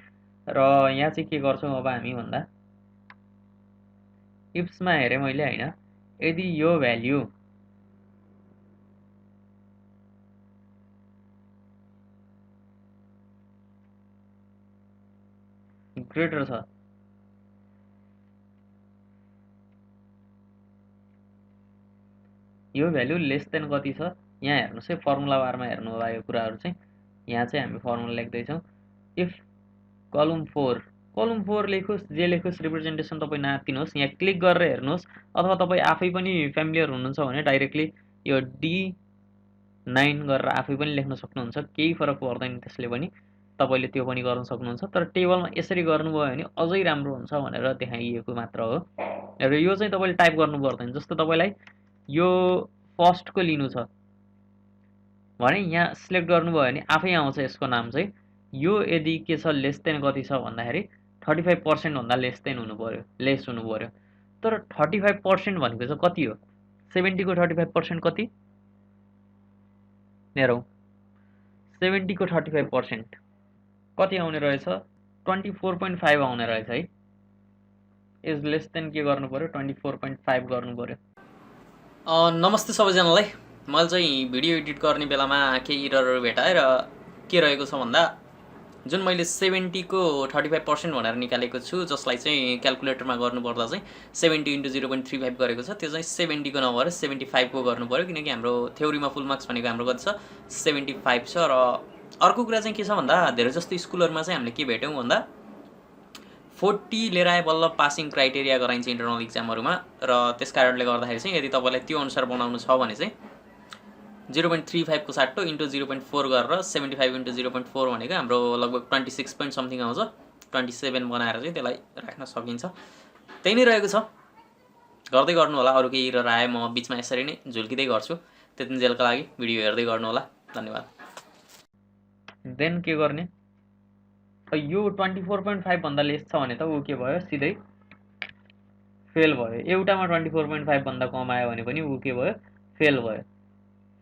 र यहाँ चाहिँ के गर्छौं अब हामी भन्दा इफ्स मा हेरे मैले हैन यदि यो भ्यालु ग्रेटर छ यो भ्यालु लेस देन कति छ यहाँ हेर्नुस् है फर्मुला बारमा हेर्नु होला यो कुराहरु चाहिँ यहाँ चाहिँ हामी फर्मुला लेख्दै छौं इफ कलम 4 लेखोस् जे लेखोस् रिप्रेजेन्टेसन तपाई नातिनुहोस् यहाँ क्लिक गरेर हेर्नुहोस् अथवा तपाई आफै पनि फ्यामिलियर हुनुहुन्छ भने डाइरेक्टली यो D9 गरेर आफै पनि लेख्न सक्नुहुन्छ केही फरक पर्दैन त्यसले पनि तपाईले त्यो पनि गर्न सक्नुहुन्छ तर टेबलमा यसरी गर्नुभयो भने अझै राम्रो हुन्छ भनेर देखाइएको मात्र हो र यो चाहिँ तपाईले टाइप गर्नु पर्दैन जस्तो तपाईलाई यो फर्स्ट को लिनु छ भने यहाँ सिलेक्ट गर्नुभयो भने आफै आउँछ यसको नाम चाहिँ यो यदि के छ लेस देन कति छ भन्दाखेरि 35% भन्दा लेस देन हुनु पर्यो लेस हुनु पर्यो तर 35% भनेको चाहिँ कति हो 70 को 35% कति हेरौं 70 को 35% कति आउने रहेछ 24.5 आउने रहेछ है इज लेस देन के गर्नु पर्यो 24.5 गर्नु पर्यो नमस्ते सबैजनालाई मैले चाहिँ भिडियो एडिट गर्ने बेलामा केही एररहरु भेटाए र के रहेको छ भन्दा जुन मैले 70 को 35% भनेर निकालेको छु जसलाई चाहिँ क्याल्कुलेटरमा गर्नु पर्दा चाहिँ 70 * 0.35 गरेको छ त्यो चाहिँ 70 को नभएर 75 को गर्नु पर्यो किनकि हाम्रो थ्योरीमा फुल मार्क्स भनेको हाम्रो कति छ 75 छ र अर्को कुरा चाहिँ के छ भन्दा धेरै जस्तो स्कुलहरुमा चाहिँ हामीले के भेट्यौं भन्दा 40 लिएर आए बल्ल पासिङ क्राइटेरिया गराइन्छ इन्टरनल एक्जामहरुमा र त्यसकारणले गर्दाखेरि चाहिँ यदि तपाईलाई त्यो अनुसार बनाउनु छ भने चाहिँ 0.35 को साट्टो इन्टु 0.4 गरेर 75 इन्टु 0.4 भनेको हाम्रो लगभग 26 पोइन्ट समथिङ आउँछ 27 बनाएर चाहिँ त्यसलाई राख्न सकिन्छ त्यही नै रहेको छ गर्दै गर्नु होला अरु केही इरर आए म बीचमा यसरी नै झुल्किदै गर्छु त्यतिन्जेलका लागि भिडियो हेर्दै गर्नु होला धन्यवाद देन के गर्ने यो 24.5 भन्दा लेस छ भने त उ के भयो सिधै फेल भयो एउटामा 24.5 भन्दा कम आयो भने पनि उ के भयो फेल भयो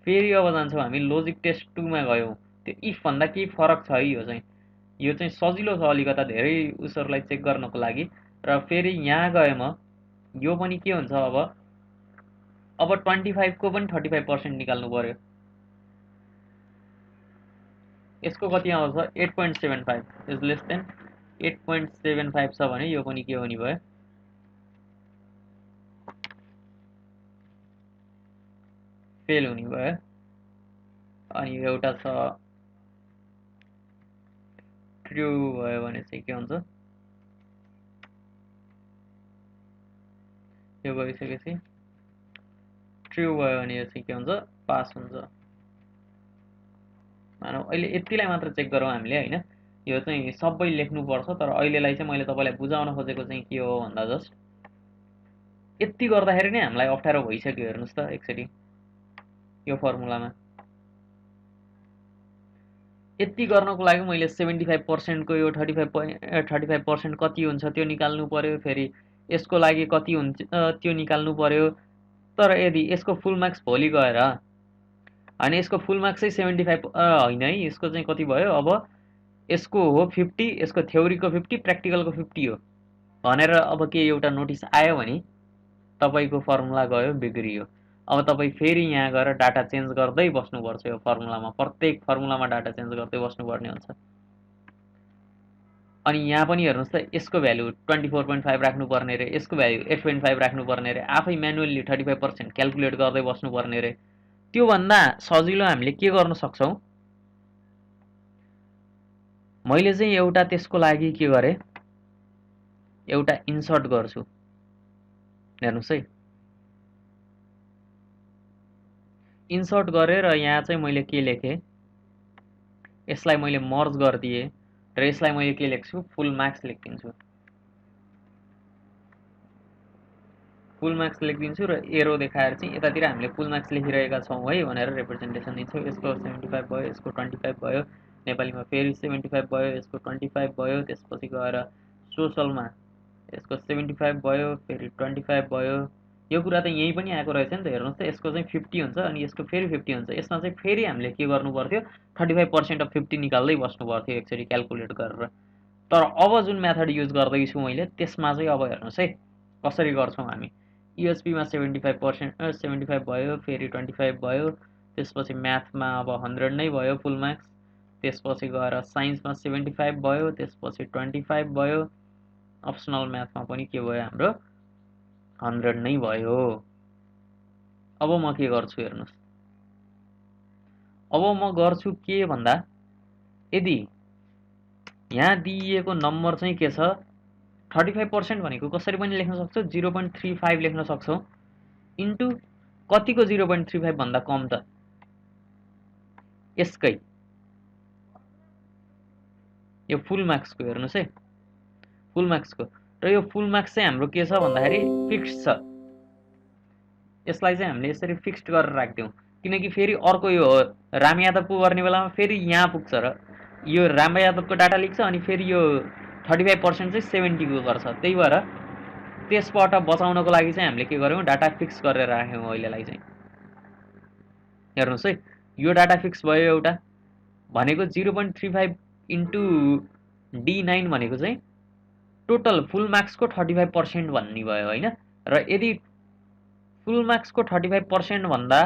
फेरि अब जान्छौँ हामी लोजिक टेस्ट 2 मा गयौँ त्यो इफ भन्दा केही फरक छ है यो चाहिँ सजिलो छ अलिकता धेरै उसहरुलाई चेक गर्नको लागि र फेरि यहाँ गए म यो पनि के हुन्छ अब 25 को पनि 35% निकाल्नु पर्यो यसको कति आउँछ 8.75 इज लेस देन 8.75 छ भने यो पनि के हुने भयो फेल हुने भयो अनि एउटा छ ट्रु भयो भने चाहिँ के हुन्छ यो भइसकेपछि ट्रु भयो भने चाहिँ के हुन्छ पास हुन्छ मानौ अहिले यतिलाई मात्र चेक गरौँ हामीले हैन यो चाहिँ सबै लेख्नु पर्छ तर अहिलेलाई चाहिँ मैले तपाईलाई बुझाउन खोजेको चाहिँ के हो भन्दा जस्ट यति गर्दाखेरि नै हामीलाई अप्ठ्यारो भइसक्यो हेर्नुस् त एकचोटी यो फर्मुलामा यति गर्नको लागि मैले 75% को यो 35% कति हुन्छ त्यो निकाल्नु पर्यो फेरि यसको लागि कति हुन्छ त्यो निकाल्नु पर्यो तर यदि यसको फुल मार्क्स भोलि गएर अनि यसको फुल मार्क्स चाहिँ 75 हैन है यसको चाहिँ कति भयो अब यसको हो 50 यसको थ्योरीको 50 प्र्याक्टिकलको 50 हो भनेर अब के एउटा नोटिस आयो भने तपाईको फर्मुला गयो बिग्रियो अब तपाई फेरि यहाँ गएर डाटा चेन्ज गर्दै बस्नुपर्छ यो फर्मुलामा प्रत्येक फर्मुलामा डाटा चेन्ज गर्दै बस्नुपर्ने हुन्छ अनि यहाँ पनि हेर्नुस् त यसको भ्यालु 24.5 राख्नु पर्ने रे यसको भ्यालु 8.5 राख्नु पर्ने रे आफै म्यानुअली 35% क्याल्कुलेट गर्दै बस्नु पर्ने रे त्यो भन्दा सजिलो हामीले के गर्न सक्छौं मैले चाहिँ एउटा त्यसको लागि के गरे एउटा इन्सर्ट गर्छु हेर्नुस् है इन्सर्ट गरेर यहाँ चाहिँ मैले के लेखे यसलाई मैले मर्ज गर्दिए र यसलाई मैले के लेख्छु फुल मार्क्स लेखिदिन्छु फुल मार्क्स लेखिदिन्छु र एरो देखाएर चाहिँ यतातिर हामीले फुल मार्क्स लेखिरहेका छौं है भनेर रिप्रेजेन्टेसन दिन्छौ यसको 75 भयो यसको 25 भयो नेपालीमा फेरि 75 भयो यसको 25 भयो त्यसपछि गएर सोशलमा यसको 75 भयो फेरि 25 भयो यो कुरा त यही पनि आएको रहेछ नि त हेर्नुस् त यसको चाहिँ 50 हुन्छ अनि यसको फेरि 50 हुन्छ यसमा चाहिँ फेरि हामीले के गर्नु पर्थ्यो 35% अफ 50 निकाल्दै बस्नु पर्थ्यो एकचोटी क्याल्कुलेट गरेर तर अब जुन मेथड युज गर्दै छु मैले त्यसमा चाहिँ अब हेर्नुस् है कसरी गर्छौं हामी ESP मा 75% 75 भयो फेरि 25 भयो त्यसपछि म्याथमा अब 100 नै भयो फुल मार्क्स त्यसपछि गएर साइन्समा 75 भयो त्यसपछि 25 भयो अप्सनल म्याथमा पनि के भयो हाम्रो 100 नै भयो अब म के गर्छु हेर्नुस् अब म गर्छु के भन्दा यदि यहाँ दिएको नम्बर चाहिँ के छ 35% भनेको कसरी पनि लेख्न सक्छौ 0.35 लेख्न सक्छौ इन्टु कतिको 0.35 भन्दा कम त यसकै यो फुल मार्क्स को हेर्नुस् है फुल मार्क्स को र यो फुल मार्क्स चाहिँ हाम्रो के छ भन्दाखेरि फिक्स छ यसलाई चाहिँ हामीले यसरी फिक्स्ड गरेर राख्दियौ किनकि फेरि अर्को यो राम यादवको गर्ने बेलामा फेरि यहाँ पुग्छ र यो राम यादवको डाटा लेख्छ अनि फेरि यो 35% चाहिँ 70 को गर्छ त्यही भएर त्यसबाट बचाउनको लागि चाहिँ हामीले के गर्यौं डाटा फिक्स गरेर राख्यौं अहिलेलाई चाहिँ हेर्नुस् है यो डाटा फिक्स भयो एउटा भनेको 0.35 इन्टु D9 भनेको चाहिँ टोटल फुल मार्क्स को 35% भन्ने भयो हैन र यदि फुल मार्क्स को 35% भन्दा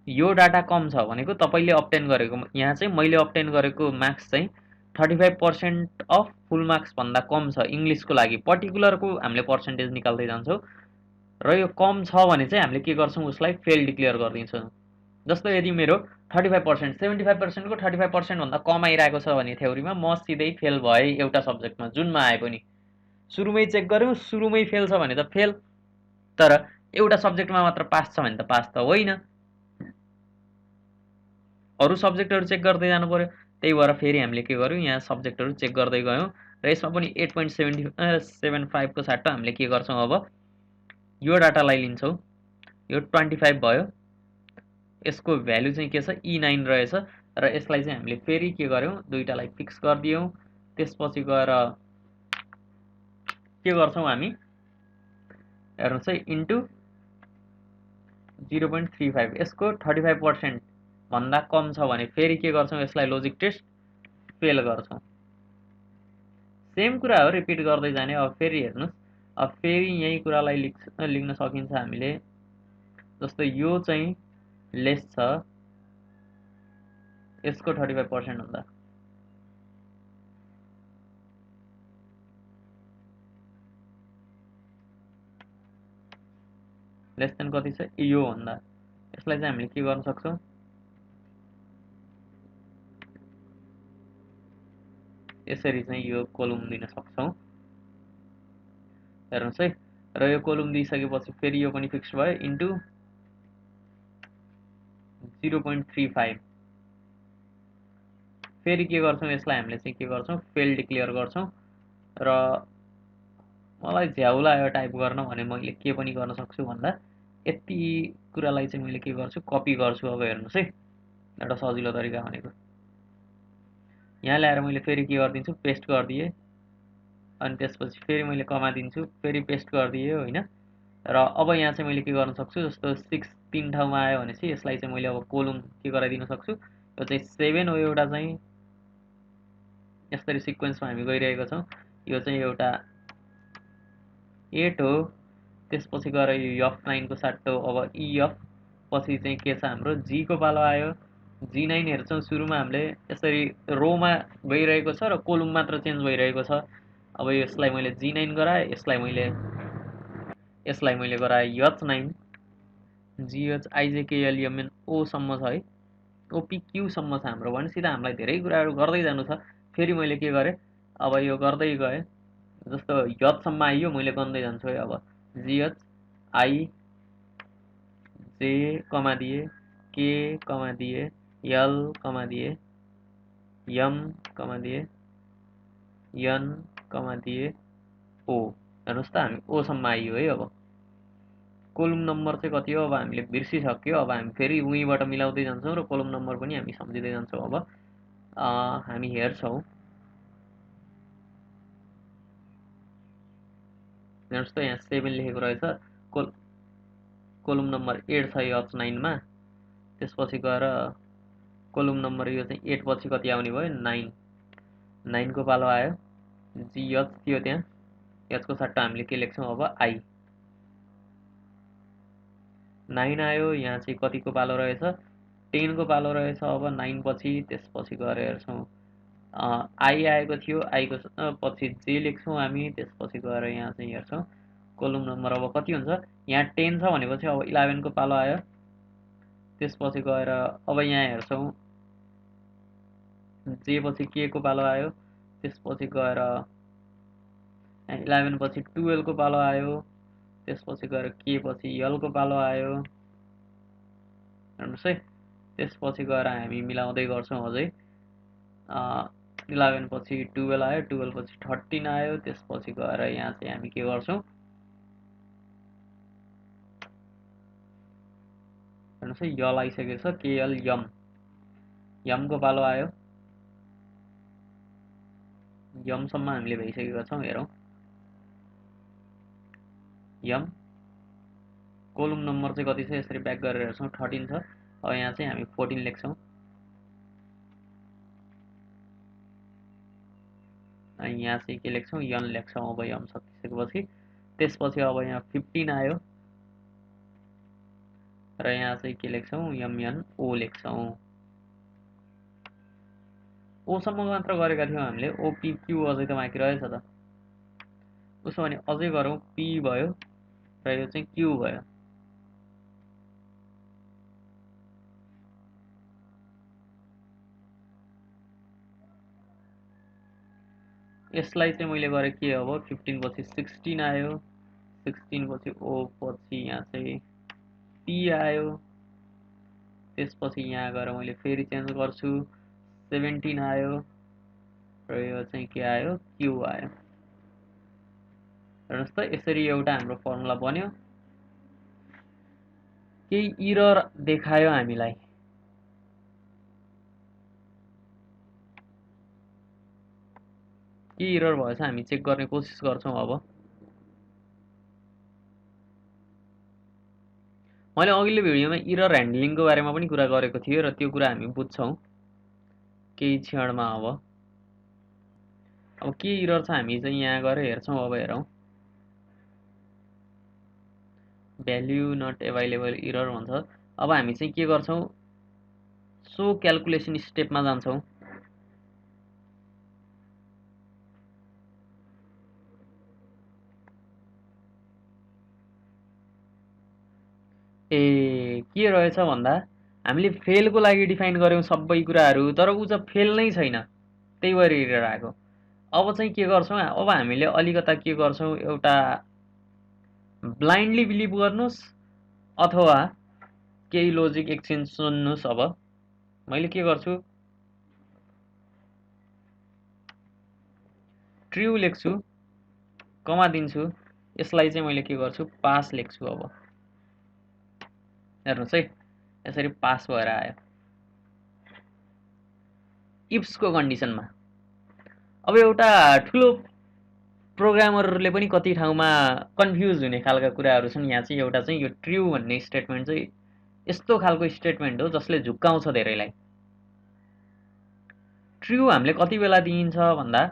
यो डाटा कम छ भनेको तपाईले अब्टेन गरेको यहाँ चाहिँ मैले अब्टेन गरेको मार्क्स चाहिँ 35% अफ फुल मार्क्स भन्दा कम छ इंग्लिशको लागि पर्टिकुलर को हामीले पर्सेन्टेज निकाल्दै जान्छौं र यो कम छ भने चाहिँ हामीले के गर्छौं उसलाई फेल डिक्लेयर गर्दिन्छौं जस्तो यदि मेरो 35% 75% को 35% भन्दा कम आइरहेको छ भने थ्योरीमा म सिधै फेल भए एउटा सब्जेक्टमा जुनमा आए पनि सुरुमै चेक गर्यौं सुरुमै फेल छ भने त फेल तर एउटा सब्जेक्टमा मात्र पास छ भने त पास त होइन अरू सब्जेक्टहरु चेक गर्दै जानु पर्यो। त्यही भएर फेरि हामीले के गर्यौँ, यहाँ सब्जेक्टहरु चेक गर्दै गयौँ र यसमा पनि 8.75 को साट्टो हामीले के गर्छौँ, अब यो डाटालाई लिन्छौँ। यो 25 भयो, यसको भ्यालु चाहिँ के छ, E9 रहेछ र यसलाई चाहिँ हामीले फेरि के गर्यौँ, दुईटालाई फिक्स गरिदियौँ। त्यसपछि गएर के गर्छौँ हामी, हेर्नुहोस् है, इन्टु 0.35, यसको 35% भन्दा कम छ भने फेरि के गर्छौँ, यसलाई लोजिक टेस्ट फेल गर्छौँ। सेम कुरा हो, रिपिट गर्दै जाने। अब फेरि हेर्नुहोस्, अब फेरि यही कुरालाई लिख्न सकिन्छ हामीले। जस्तो यो चाहिँ लेस छ यसको 35% भन्दा, लेस देन कति छ, यो भन्दा। यसलाई चाहिँ हामीले के गर्न सक्छौँ, यसरी चाहिँ यो कोलुम दिन सक्छौँ। हेर्नुहोस् है, र यो कोलुम दिइसकेपछि फेरि यो पनि फिक्स भयो, इन्टु 0.35। फेरि के गर्छौँ, यसलाई हामीले चाहिँ के गर्छौँ, फेल डिक्लेयर गर्छौँ। र मलाई झ्याउ लाग्यो टाइप गर्न भने मैले के पनि गर्न सक्छु भन्दा, यति कुरालाई चाहिँ मैले के गर्छु, कपी गर्छु। अब हेर्नुहोस् है, एउटा सजिलो तरिका भनेको, यहाँ ल्याएर मैले फेरि के गरिदिन्छु, पेस्ट गरिदिएँ। अनि त्यसपछि फेरि मैले कमा दिन्छु, फेरि पेस्ट गरिदिएँ होइन। र अब यहाँ चाहिँ मैले के गर्न सक्छु, जस्तो 6 3 ठाउँमा आयो भनेपछि यसलाई चाहिँ मैले अब कोलुम के गराइदिन सक्छु। यो चाहिँ 7 हो, एउटा चाहिँ यसरी सिक्वेन्समा हामी गइरहेको छौँ। यो चाहिँ एउटा 8 हो, त्यसपछि गएर यो F9 को साट्टो अब EF, पछि चाहिँ के छ हाम्रो G को पालो आयो। G9 हेर्छौँ, सुरुमा हामीले यसरी रोमा गइरहेको छ र कोलुम मात्र चेन्ज भइरहेको छ। अब यसलाई मैले G9 गराएँ, यसलाई मैले गराएँ H9, GHIJKLMNO सम्म छ है, OPQ सम्म छ हाम्रो भने सिधा हामीलाई धेरै कुराहरू गर्दै जानु छ। फेरि मैले के गरेँ, अब यो गर्दै गएँ, जस्तो यतसम्म आइयो, मैले गर्दै जान्छु है। अब GHI जे कमा दिए, के कमा दिए, एल कमा दिए, एम कमा दिए, एन कमा दिए, ओ। हेर्नुहोस् त, हामी ओसम्म आइयो है। अब कोलुम नम्बर चाहिँ कति हो, अब हामीले बिर्सिसक्यो। अब हामी फेरि उहीँबाट मिलाउँदै जान्छौँ र कोलुम नम्बर पनि हामी सम्झिँदै जान्छौँ। अब हामी हेर्छौँ, हेर्नुहोस् त, यहाँ 7 लेखेको रहेछ, कोलुम नम्बर 8 छ यो H9 मा। त्यसपछि गएर कोलुम नम्बर यो चाहिँ 8 पछि कति आउने भयो, 9, 9 को पालो आयो। GH थियो त्यहाँ, एचको सट्टा हामीले के लेख्छौँ, अब आई। 9 आयो, यहाँ चाहिँ कतिको पालो रहेछ, 10 को पालो रहेछ। अब 9 पछि त्यसपछि गएर हेर्छौँ, आई आएको थियो, आई को पछि जे लेख्छौँ हामी। त्यसपछि गएर यहाँ चाहिँ हेर्छौँ कोलुम नम्बर अब कति हुन्छ, यहाँ 10 छ भनेपछि अब 11 को पालो आयो। त्यसपछि गएर अब यहाँ हेर्छौँ, जे पछि के को पालो आयो। त्यसपछि गएर 11 पछि 12 को पालो आयो। त्यसपछि गएर के पछि यल को पालो आयो। हेर्नुहोस् है, त्यसपछि गएर हामी मिलाउँदै गर्छौँ अझै। 11 पछि 12 आयो, 12 पछि 13 आयो। त्यसपछि गएर यहाँ चाहिँ हामी के गर्छौँ, हेर्नुहोस् है, यल आइसकेको छ, केएल यम, यमको पालो आयो। यमसम्म हामीले भइसकेका छौँ, हेरौँ। यम कोलुम नम्बर चाहिँ कति छ, यसरी ब्याक गरेर हेर्छौँ, 13 छ। अब यहाँ चाहिँ हामी 14 लेख्छौँ। यहाँ चाहिँ के लेख्छौँ, यन लेख्छौँ। अब यम सकिसकेपछि त्यसपछि अब यहाँ 15 आयो र यहाँ चाहिँ के लेख्छौँ, यमएन ओ लेख्छौँ। ओसम्म मात्र गरेका थियौँ हामीले, ओपिक्यू अझै त बाँकी रहेछ त। उसो भने अझै गरौँ, पी भयो र यो चाहिँ क्यू भयो। यसलाई चाहिँ मैले गरेँ के, अब 15 पछि 16 आयो, 16 पछि ओ पछि यहाँ चाहिँ पी आयो, त्यसपछि यहाँ गएर मैले फेरि चेन्ज गर्छु 17 आयो र यो चाहिँ के आयो क्यू आयो। हेर्नुहोस् त यसरी एउटा हाम्रो फर्मुला बन्यो। केही इरर देखायो हामीलाई, के इरर भएछ हामी चेक गर्ने कोसिस गर्छौँ। अब मैले अघिल्लो भिडियोमा इरर ह्यान्डलिङको बारेमा पनि कुरा गरेको थिएँ र त्यो कुरा हामी बुझ्छौँ केही क्षणमा। अब के इरर छ हामी चाहिँ यहाँ गएर हेर्छौँ। अब हेरौँ, भ्याल्यु नट एभाइलेबल इरर भन्छ। अब हामी चाहिँ के गर्छौँ, सो क्यालकुलेसन स्टेपमा जान्छौँ। के रहेछ भन्दा हामीले फेलको लागि डिफाइन गऱ्यौँ सबै कुराहरू, तर ऊ चाहिँ फेल नै छैन, त्यही भएर इरर आएको। अब चाहिँ के गर्छौँ, अब हामीले अलिकता के गर्छौँ, एउटा ब्लाइन्डली बिलिभ गर्नुहोस् अथवा केही लोजिक एकछिन सुन्नुहोस्। अब मैले के गर्छु, ट्रु लेख्छु, कमा दिन्छु, यसलाई चाहिँ मैले के गर्छु, पास लेख्छु। अब हेर्नुहोस् है, यसरी पास भएर आयो इफ्सको कन्डिसनमा। अब एउटा ठुलो प्रोग्रामरहरूले पनि कति ठाउँमा कन्फ्युज हुने खालका कुराहरू छन्। यहाँ चाहिँ एउटा चाहिँ यो ट्रु भन्ने स्टेटमेन्ट चाहिँ यस्तो खालको स्टेटमेन्ट हो जसले झुक्काउँछ धेरैलाई। ट्रु हामीले कति बेला दिइन्छ भन्दा,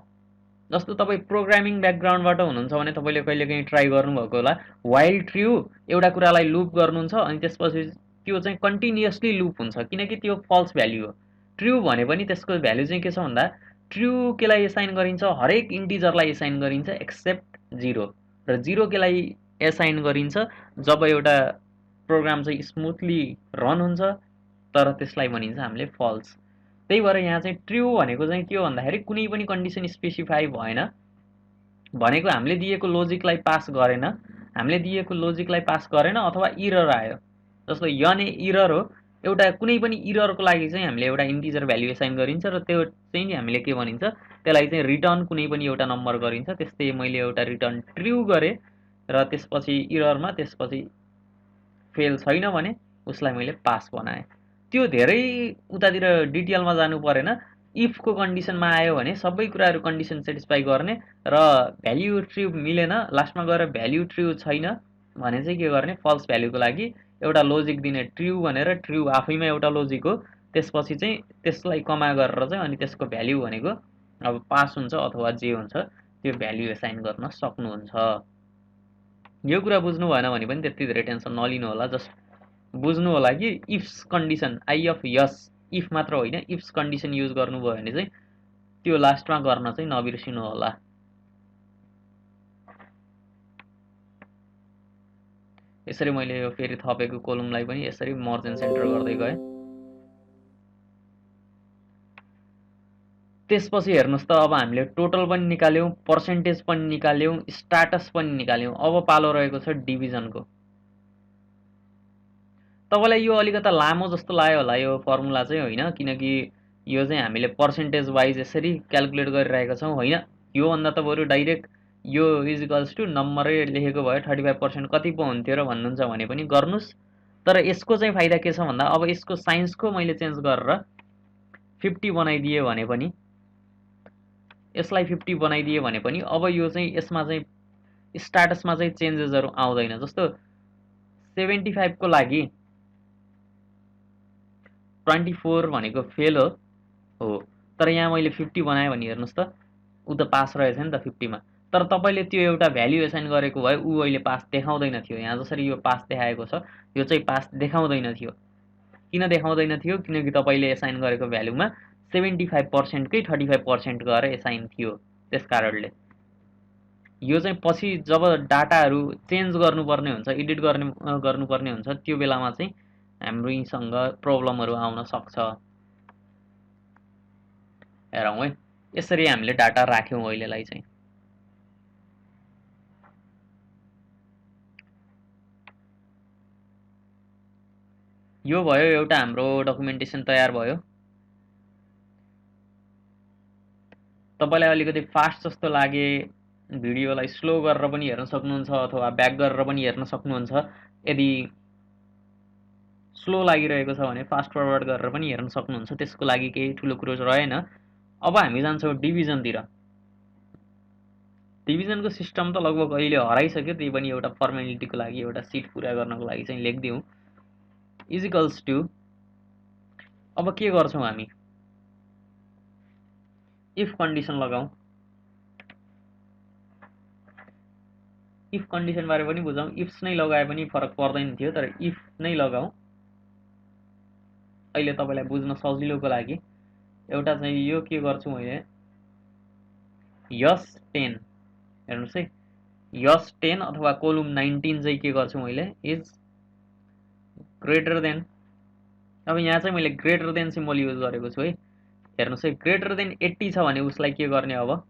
जस्तो तपाईँ प्रोग्रामिङ ब्याकग्राउन्डबाट हुनुहुन्छ भने तपाईँले कहिलेकाहीँ ट्राई गर्नुभएको होला, वाइल ट्रु एउटा कुरालाई लुप गर्नुहुन्छ अनि त्यसपछि त्यो चाहिँ कन्टिन्युअसली लुप हुन्छ, किनकि त्यो फल्स भ्याल्यु हो। ट्रु भने पनि त्यसको भ्याल्यु चाहिँ के छ भन्दा, ट्रु केलाई एसाइन गरिन्छ, हरेक इन्टिजरलाई एसाइन गरिन्छ एक्सेप्ट 0, र 0 केलाई एसाइन गरिन्छ जब एउटा प्रोग्राम चाहिँ स्मुथली रन हुन्छ, तर त्यसलाई भनिन्छ हामीले फल्स। त्यही भएर यहाँ चाहिँ ट्रु भनेको चाहिँ के हो भन्दाखेरि कुनै पनि कन्डिसन स्पेसिफाई भएन, भनेको हामीले दिएको लोजिकलाई पास गरेन, हामीले दिएको लोजिकलाई पास गरेन, अथवा इरर आयो। जस्तो यने इरर हो, एउटा कुनै पनि इररको लागि चाहिँ हामीले एउटा इन्टिजर भ्याल्यु एसाइन गरिन्छ र त्यो चाहिँ हामीले के भनिन्छ, त्यसलाई चाहिँ रिटर्न कुनै पनि एउटा नम्बर गरिन्छ। त्यस्तै मैले एउटा रिटर्न ट्रु गरेँ र त्यसपछि इररमा त्यसपछि फेल छैन भने उसलाई मैले पास बनाएँ। त्यो धेरै उतातिर डिटेलमा जानु परेन। इफको कन्डिसनमा आयो भने सबै कुराहरू कन्डिसन सेटिस्फाई गर्ने र भ्याल्यु ट्रु मिलेन, लास्टमा गएर भ्याल्यु ट्रु छैन भने चाहिँ के गर्ने, फल्स भ्याल्युको लागि एउटा लोजिक दिने, ट्रु भनेर। ट्रु आफैमा एउटा लोजिक हो, त्यसपछि चाहिँ त्यसलाई कमा गरेर चाहिँ अनि त्यसको भ्याल्यु भनेको अब पास हुन्छ अथवा जे हुन्छ त्यो भ्याल्यु एसाइन गर्न सक्नुहुन्छ। यो कुरा बुझ्नु भएन भने पनि त्यति धेरै टेन्सन नलिनु होला। जस्ट बुझ्नु होला कि ifs condition, I of yes, if मात्र होइन, इफ्स कन्डिसन युज गर्नुभयो भने चाहिँ त्यो लास्टमा गर्न चाहिँ नबिर्सिनु होला। यसरी मैले यो फेरि थपेको कोलमलाई पनि यसरी मर्ज एन्ड सेन्टर गर्दै गएँ। त्यसपछि हेर्नुहोस् त, अब हामीले टोटल पनि निकाल्यौँ, पर्सेन्टेज पनि निकाल्यौँ, स्टाटस पनि निकाल्यौँ। अब पालो रहेको छ डिभिजनको। तपाईँलाई यो अलिकता लामो जस्तो लाग्यो होला यो फर्मुला चाहिँ, होइन, किनकि यो चाहिँ हामीले पर्सेन्टेज वाइज यसरी क्यालकुलेट गरिरहेका छौँ, होइन। योभन्दा त बरु डाइरेक्ट यो इजिकल्स टु नम्बरै लेखेको भए 35% कति पो हुन्थ्यो र भन्नुहुन्छ भने पनि गर्नुहोस्। तर यसको चाहिँ फाइदा के छ भन्दा, अब यसको साइन्सको मैले चेन्ज गरेर 50 बनाइदिएँ भने पनि, यसलाई 50 बनाइदिएँ भने पनि अब यो चाहिँ यसमा चाहिँ स्टाटसमा चाहिँ चेन्जेसहरू आउँदैन। जस्तो 75 को लागि 24 भनेको फेल हो, तर यहाँ मैले 50 बनाएँ भने हेर्नुहोस् त, ऊ त पास रहेछ नि त 50 मा। तर तपाईँले त्यो एउटा भ्याल्यु एसाइन गरेको भए ऊ अहिले पास देखाउँदैन थियो। यहाँ जसरी यो पास देखाएको छ, यो चाहिँ पास देखाउँदैन थियो। किन देखाउँदैन थियो? किनकि तपाईँले एसाइन गरेको भ्याल्युमा 75%कै 35% गएर एसाइन थियो। त्यस कारणले यो चाहिँ पछि जब डाटाहरू चेन्ज गर्नुपर्ने हुन्छ, एडिट गर्नुपर्ने हुन्छ, त्यो बेलामा चाहिँ हामीसँग प्रब्लमहरू आउन सक्छ। हेरौँ है, यसरी हामीले डाटा राख्यौँ अहिलेलाई चाहिँ। यो भयो एउटा हाम्रो डकुमेन्टेसन तयार भयो। तपाईलाई अलिकति फास्ट जस्तो लागे भिडियोलाई स्लो गरेर पनि हेर्न सक्नुहुन्छ अथवा ब्याक गरेर पनि हेर्न सक्नुहुन्छ। यदि स्लो लागिरहेको छ भने फास्ट फरवर्ड गरेर पनि हेर्न सक्नुहुन्छ, त्यसको लागि केही ठुलो कुरो रहेन। अब हामी जान्छौँ डिभिजनतिर। डिभिजनको सिस्टम त लगभग अहिले हराइसक्यो, त्यही पनि एउटा फर्मेलिटीको लागि, एउटा सिट पुरा गर्नको लागि चाहिँ लेखिदिउँ इजिकल्स टु। अब के गर्छौँ हामी, इफ कन्डिसन लगाउँ। इफ कन्डिसन बारे पनि बुझौँ। इफ्स नै लगाए पनि फरक पर्दैन थियो, तर इफ नै लगाउँ अहिले तपाईँलाई बुझ्न सजिलोको लागि। एउटा चाहिँ यो के गर्छु मैले, यस 10 हेर्नुहोस् है, यस 10 अथवा कोलुम 19 चाहिँ के गर्छु मैले, इज ग्रेटर देन। अब यहाँ चाहिँ मैले ग्रेटर देन सिम्बल युज गरेको छु है। हेर्नुहोस् है, ग्रेटर देन 80 छ भने उसलाई के गर्ने, अब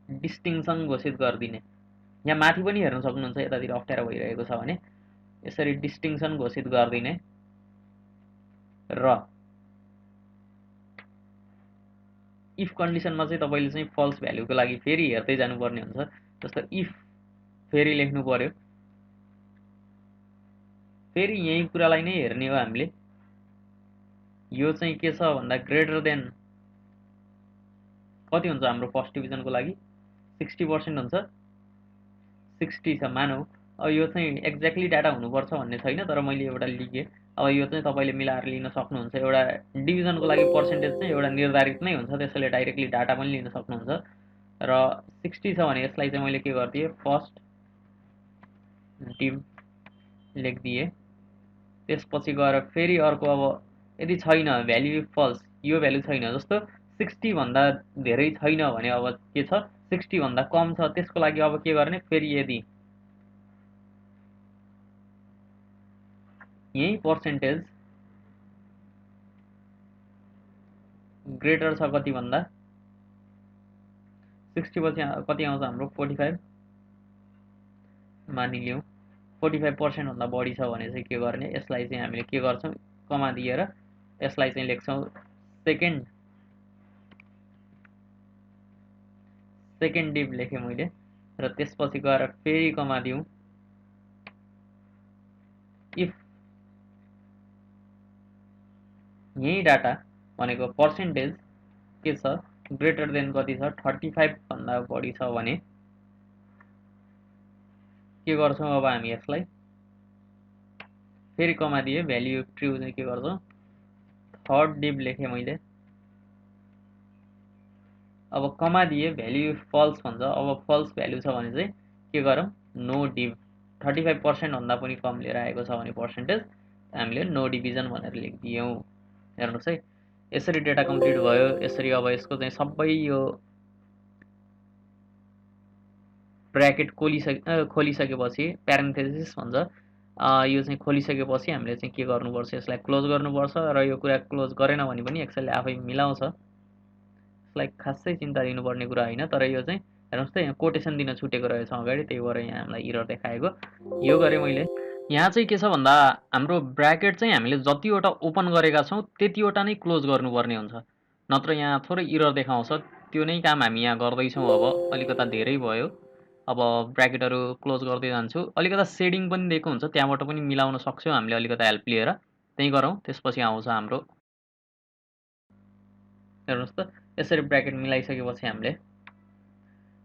डिस्टिङसन घोषित गरिदिने। यहाँ माथि पनि हेर्न सक्नुहुन्छ, यतातिर अप्ठ्यारो भइरहेको छ भने यसरी डिस्टिङसन घोषित गरिदिने। र इफ कन्डिसनमा चाहिँ तपाईँले चाहिँ फल्स भ्यालुको लागि फेरि हेर्दै जानुपर्ने हुन्छ। जस्तो इफ फेरि लेख्नु पर्यो, फेरि यही कुरालाई नै हेर्ने हो हामीले। यो चाहिँ के छ भन्दा ग्रेटर देन कति हुन्छ हाम्रो फर्स्ट डिभिजनको लागि, 60% हुन्छ। 60 छ मानौ। अब यो चाहिँ एक्ज्याक्टली डाटा हुनुपर्छ भन्ने छैन, तर मैले एउटा लिखेँ। अब यो चाहिँ तपाईँले मिलाएर लिन सक्नुहुन्छ। एउटा डिभिजनको लागि पर्सेन्टेज चाहिँ एउटा निर्धारित नै हुन्छ, त्यसैले डाइरेक्टली डाटा पनि लिन सक्नुहुन्छ। र 60 छ भने यसलाई चाहिँ मैले के गरिदिएँ, फर्स्ट डिभ लेखिदिएँ। त्यसपछि गएर फेरि अर्को, अब यदि छैन भ्याल्यु फल्स, यो भ्याल्यु छैन, जस्तो 60 भन्दा धेरै छैन भने अब के छ, 60 भन्दा कम छ, त्यसको लागि अब के गर्ने, फेरि यदि यही पर्सेन्टेज ग्रेटर छ कति भन्दा 60 पछि कति आउँछ हाम्रो 45 मानिलिउँ। 45% भन्दा बढी छ भने चाहिँ के गर्ने, यसलाई चाहिँ हामीले के गर्छौँ, कमा दिएर यसलाई चाहिँ लेख्छौँ सेकेन्ड डिभ लेखेँ मैले। र त्यसपछि गएर फेरि कमा दिउँ। इफ यही डाटा भनेको पर्सेन्टेज के छ, ग्रेटर देन कति छ, 35 भन्दा बढी छ भने के गर्छौँ, अब हामी यसलाई फेरि कमा दिए, भ्याल्यु ट्रु चाहिँ के गर्छौँ, थर्ड डिभ लेखेँ मैले। अब कमा दिए, भ्याल्यु फल्स भन्छ। अब फल्स भ्याल्यु छ भने चाहिँ के गरौँ, नो डिभ। 35% भन्दा पनि कम लिएर आएको छ भने पर्सेन्टेज, हामीले नो डिभिजन भनेर लेखिदियौँ। हेर्नुहोस् है, यसरी डेटा कम्प्लिट भयो। यसरी अब यसको चाहिँ सबै यो ब्र्याकेट खोलिसकेपछि प्यारेन्थेसिस भन्छ, यो चाहिँ खोलिसकेपछि हामीले चाहिँ के गर्नुपर्छ, यसलाई क्लोज गर्नुपर्छ। र यो कुरा क्लोज गरेन भने पनि एक्सेलले आफै मिलाउँछ, यसलाई खासै चिन्ता लिनुपर्ने कुरा होइन। तर यो चाहिँ हेर्नुहोस् त, यहाँ कोटेसन दिन छुटेको रहेछ अगाडि, त्यही भएर यहाँ हामीलाई इरर देखाएको। यो गरेँ मैले। यहाँ चाहिँ के छ भन्दा हाम्रो ब्र्याकेट चाहिँ हामीले जतिवटा ओपन गरेका छौँ त्यतिवटा नै क्लोज गर्नुपर्ने हुन्छ, नत्र यहाँ थोरै इरर देखाउँछ। त्यो नै काम हामी यहाँ गर्दैछौँ। अब अलिकता धेरै भयो। अब ब्र्याकेटहरू क्लोज गर्दै जान्छु। अलिकता सेडिङ पनि दिएको हुन्छ, त्यहाँबाट पनि मिलाउन सक्छौँ हामीले अलिकता हेल्प लिएर। त्यही गरौँ। त्यसपछि आउँछ हाम्रो, हेर्नुहोस् त, यसरी ब्र्याकेट मिलाइसकेपछि हामीले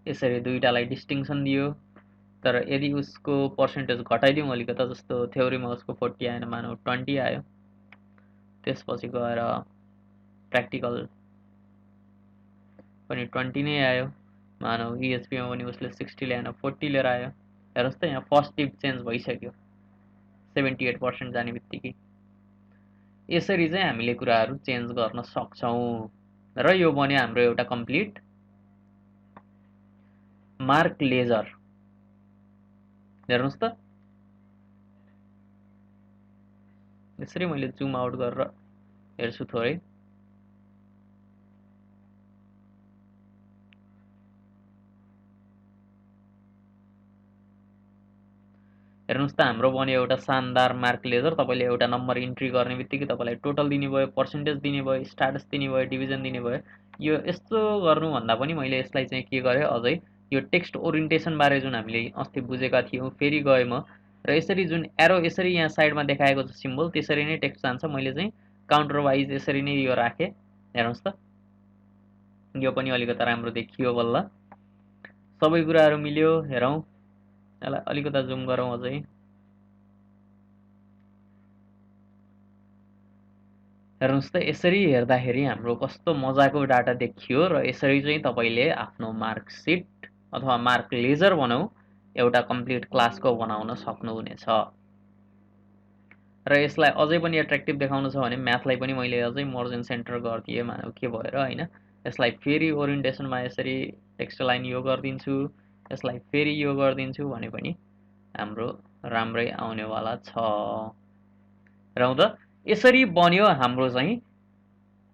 यसरी दुईटालाई डिस्टिङसन दियो। तर यदि उसको पर्सेन्टेज घटाइदिउँ अलिकता, जस्तो थ्योरीमा उसको 40 आएन, मानौ 20 आयो। त्यसपछि गएर प्र्याक्टिकल पनि 20 नै आयो, मानौ इएचपीमा पनि उसले 60 ल्याएन, 40 लिएर आयो। हेर्नुहोस् त, यहाँ फर्स्ट टिप चेन्ज भइसक्यो 78% जाने बित्तिकै। यसरी चाहिँ हामीले कुराहरू चेन्ज गर्न सक्छौँ। र यो बन्यो हाम्रो एउटा कम्प्लिट मार्क लेजर। हेर्नुहोस् त, यसरी मैले जुम आउट गरेर हेर्छु थोरै। हेर्नुस् त हाम्रो बन्यो एउटा शानदार मार्क लेजर। तपाईले एउटा नम्बर इन्ट्री गर्ने बित्तिकै तपाईलाई टोटल दिने भयो, पर्सेन्टेज दिने भयो, स्ट्याटस दिने भयो, डिभिजन दिने भयो। यो यस्तो गर्नु भन्दा पनि मैले यसलाई चाहिँ के गरे अझै यो टेक्स्ट ओरिएन्टेसन बारे जुन हामीले अस्ति बुझेका थियौं फेरि गए म र यसरी जुन एरो यसरी यहाँ साइडमा देखाएको छ सिम्बल त्यसरी नै टेक्स्ट जान्छ। मैले चाहिँ काउन्टर वाइज यसरी नै यो राखे। हेर्नुस् त यो पनि अलिकता राम्रो देखियो बल्ल। सबै कुराहरु मिल्यो। हेरौं यसलाई अलिकता जुम गरौं अझै। हेर्नुस् त यसरी हेर्दाखेरि हाम्रो कस्तो मजाको डाटा देखियो र यसरी चाहिँ तपाईले आफ्नो मार्कसिट अथवा मार्क लेजर भनौं एउटा कम्प्लिट क्लासको बनाउन सक्नुहुनेछ। र यसलाई अझै पनि एट्र्याक्टिभ देखाउन छ भने म्याथलाई पनि मैले अझै मर्जिन सेन्टर गर्दिए मानौ के भएर हैन। यसलाई फेरि ओरिएन्टेसनमा यसरी टेक्स्ट लाइन यो गर्दिन्छु, यसलाई फेरि यो गर्दिन्छु भने पनि हाम्रो राम्रै आउनेवाला छ। हेरौं त यसरी बन्यो हाम्रो चाहिँ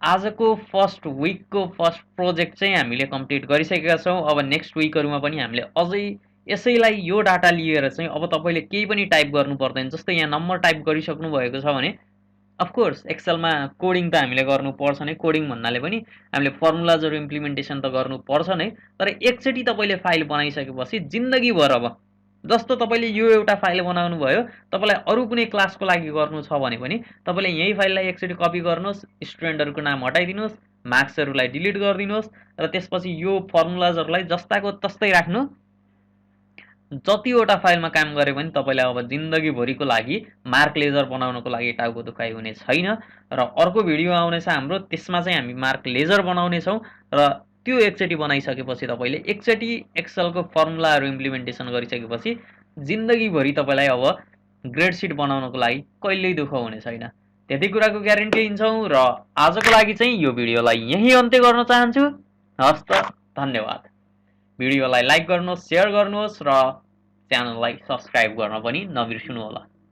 आजको फर्स्ट विकको फर्स्ट प्रोजेक्ट चाहिँ हामीले कम्प्लिट गरिसकेका छौं। अब नेक्स्ट विकहरुमा पनि हामीले अझै यसैलाई यो डाटा लिएर चाहिँ अब तपाईले केही पनि टाइप गर्नु पर्दैन। जस्तै यहाँ नम्बर टाइप गरिसक्नु भएको छ भने अफ कोर्स एक्सेलमा कोडिङ त हामीले गर्नु पर्छ नै। कोडिङ भन्नाले पनि हामीले फर्मुलाजहरु इम्प्लिमेन्टेसन त गर्नु पर्छ नै। तर एकचोटी तपाईले फाइल बनाइसकेपछि जिन्दगी भर अब जस्तो तपाईले यो एउटा फाइल बनाउनु भयो, तपाईलाई अरु कुनै क्लासको लागि गर्नु छ भने पनि तपाईले यही फाइललाई एकचोटी कपी गर्नुस्, स्टुडेन्टहरुको नाम हटाइदिनुस्, मार्क्सहरुलाई डिलिट गर्दिनुस् र त्यसपछि यो फर्मुलाजहरुलाई जस्ताको तस्तै राख्नु। जतिवटा फाइलमा काम गरे पनि तपाईलाई अब जिन्दगी भरिको लागि मार्क लेजर बनाउनको लागि टाउको दुखाइ हुने छैन। र अर्को भिडियो आउनेछ हाम्रो, त्यसमा चाहिँ हामी मार्क लेजर बनाउने छौं र त्यो एकचोटी बनाइसकेपछि तपाईले एकचोटी एक्सेलको फर्मुलाहरु इम्प्लिमेन्टेसन गरिसकेपछि जिन्दगी भरि तपाईलाई अब ग्रेडसिट बनाउनको लागि कहिल्यै दुःख हुने छैन। त्यति कुराको ग्यारेन्टी दिन्छौं र आजको लागि चाहिँ यो भिडियोलाई यही अन्त्य गर्न चाहन्छु। हस्त धन्यवाद। भिडियोलाई लाइक गर्नुहोस्, शेयर गर्नुहोस् र च्यानललाई सब्स्क्राइब गर्न पनि नबिर्सनु होला।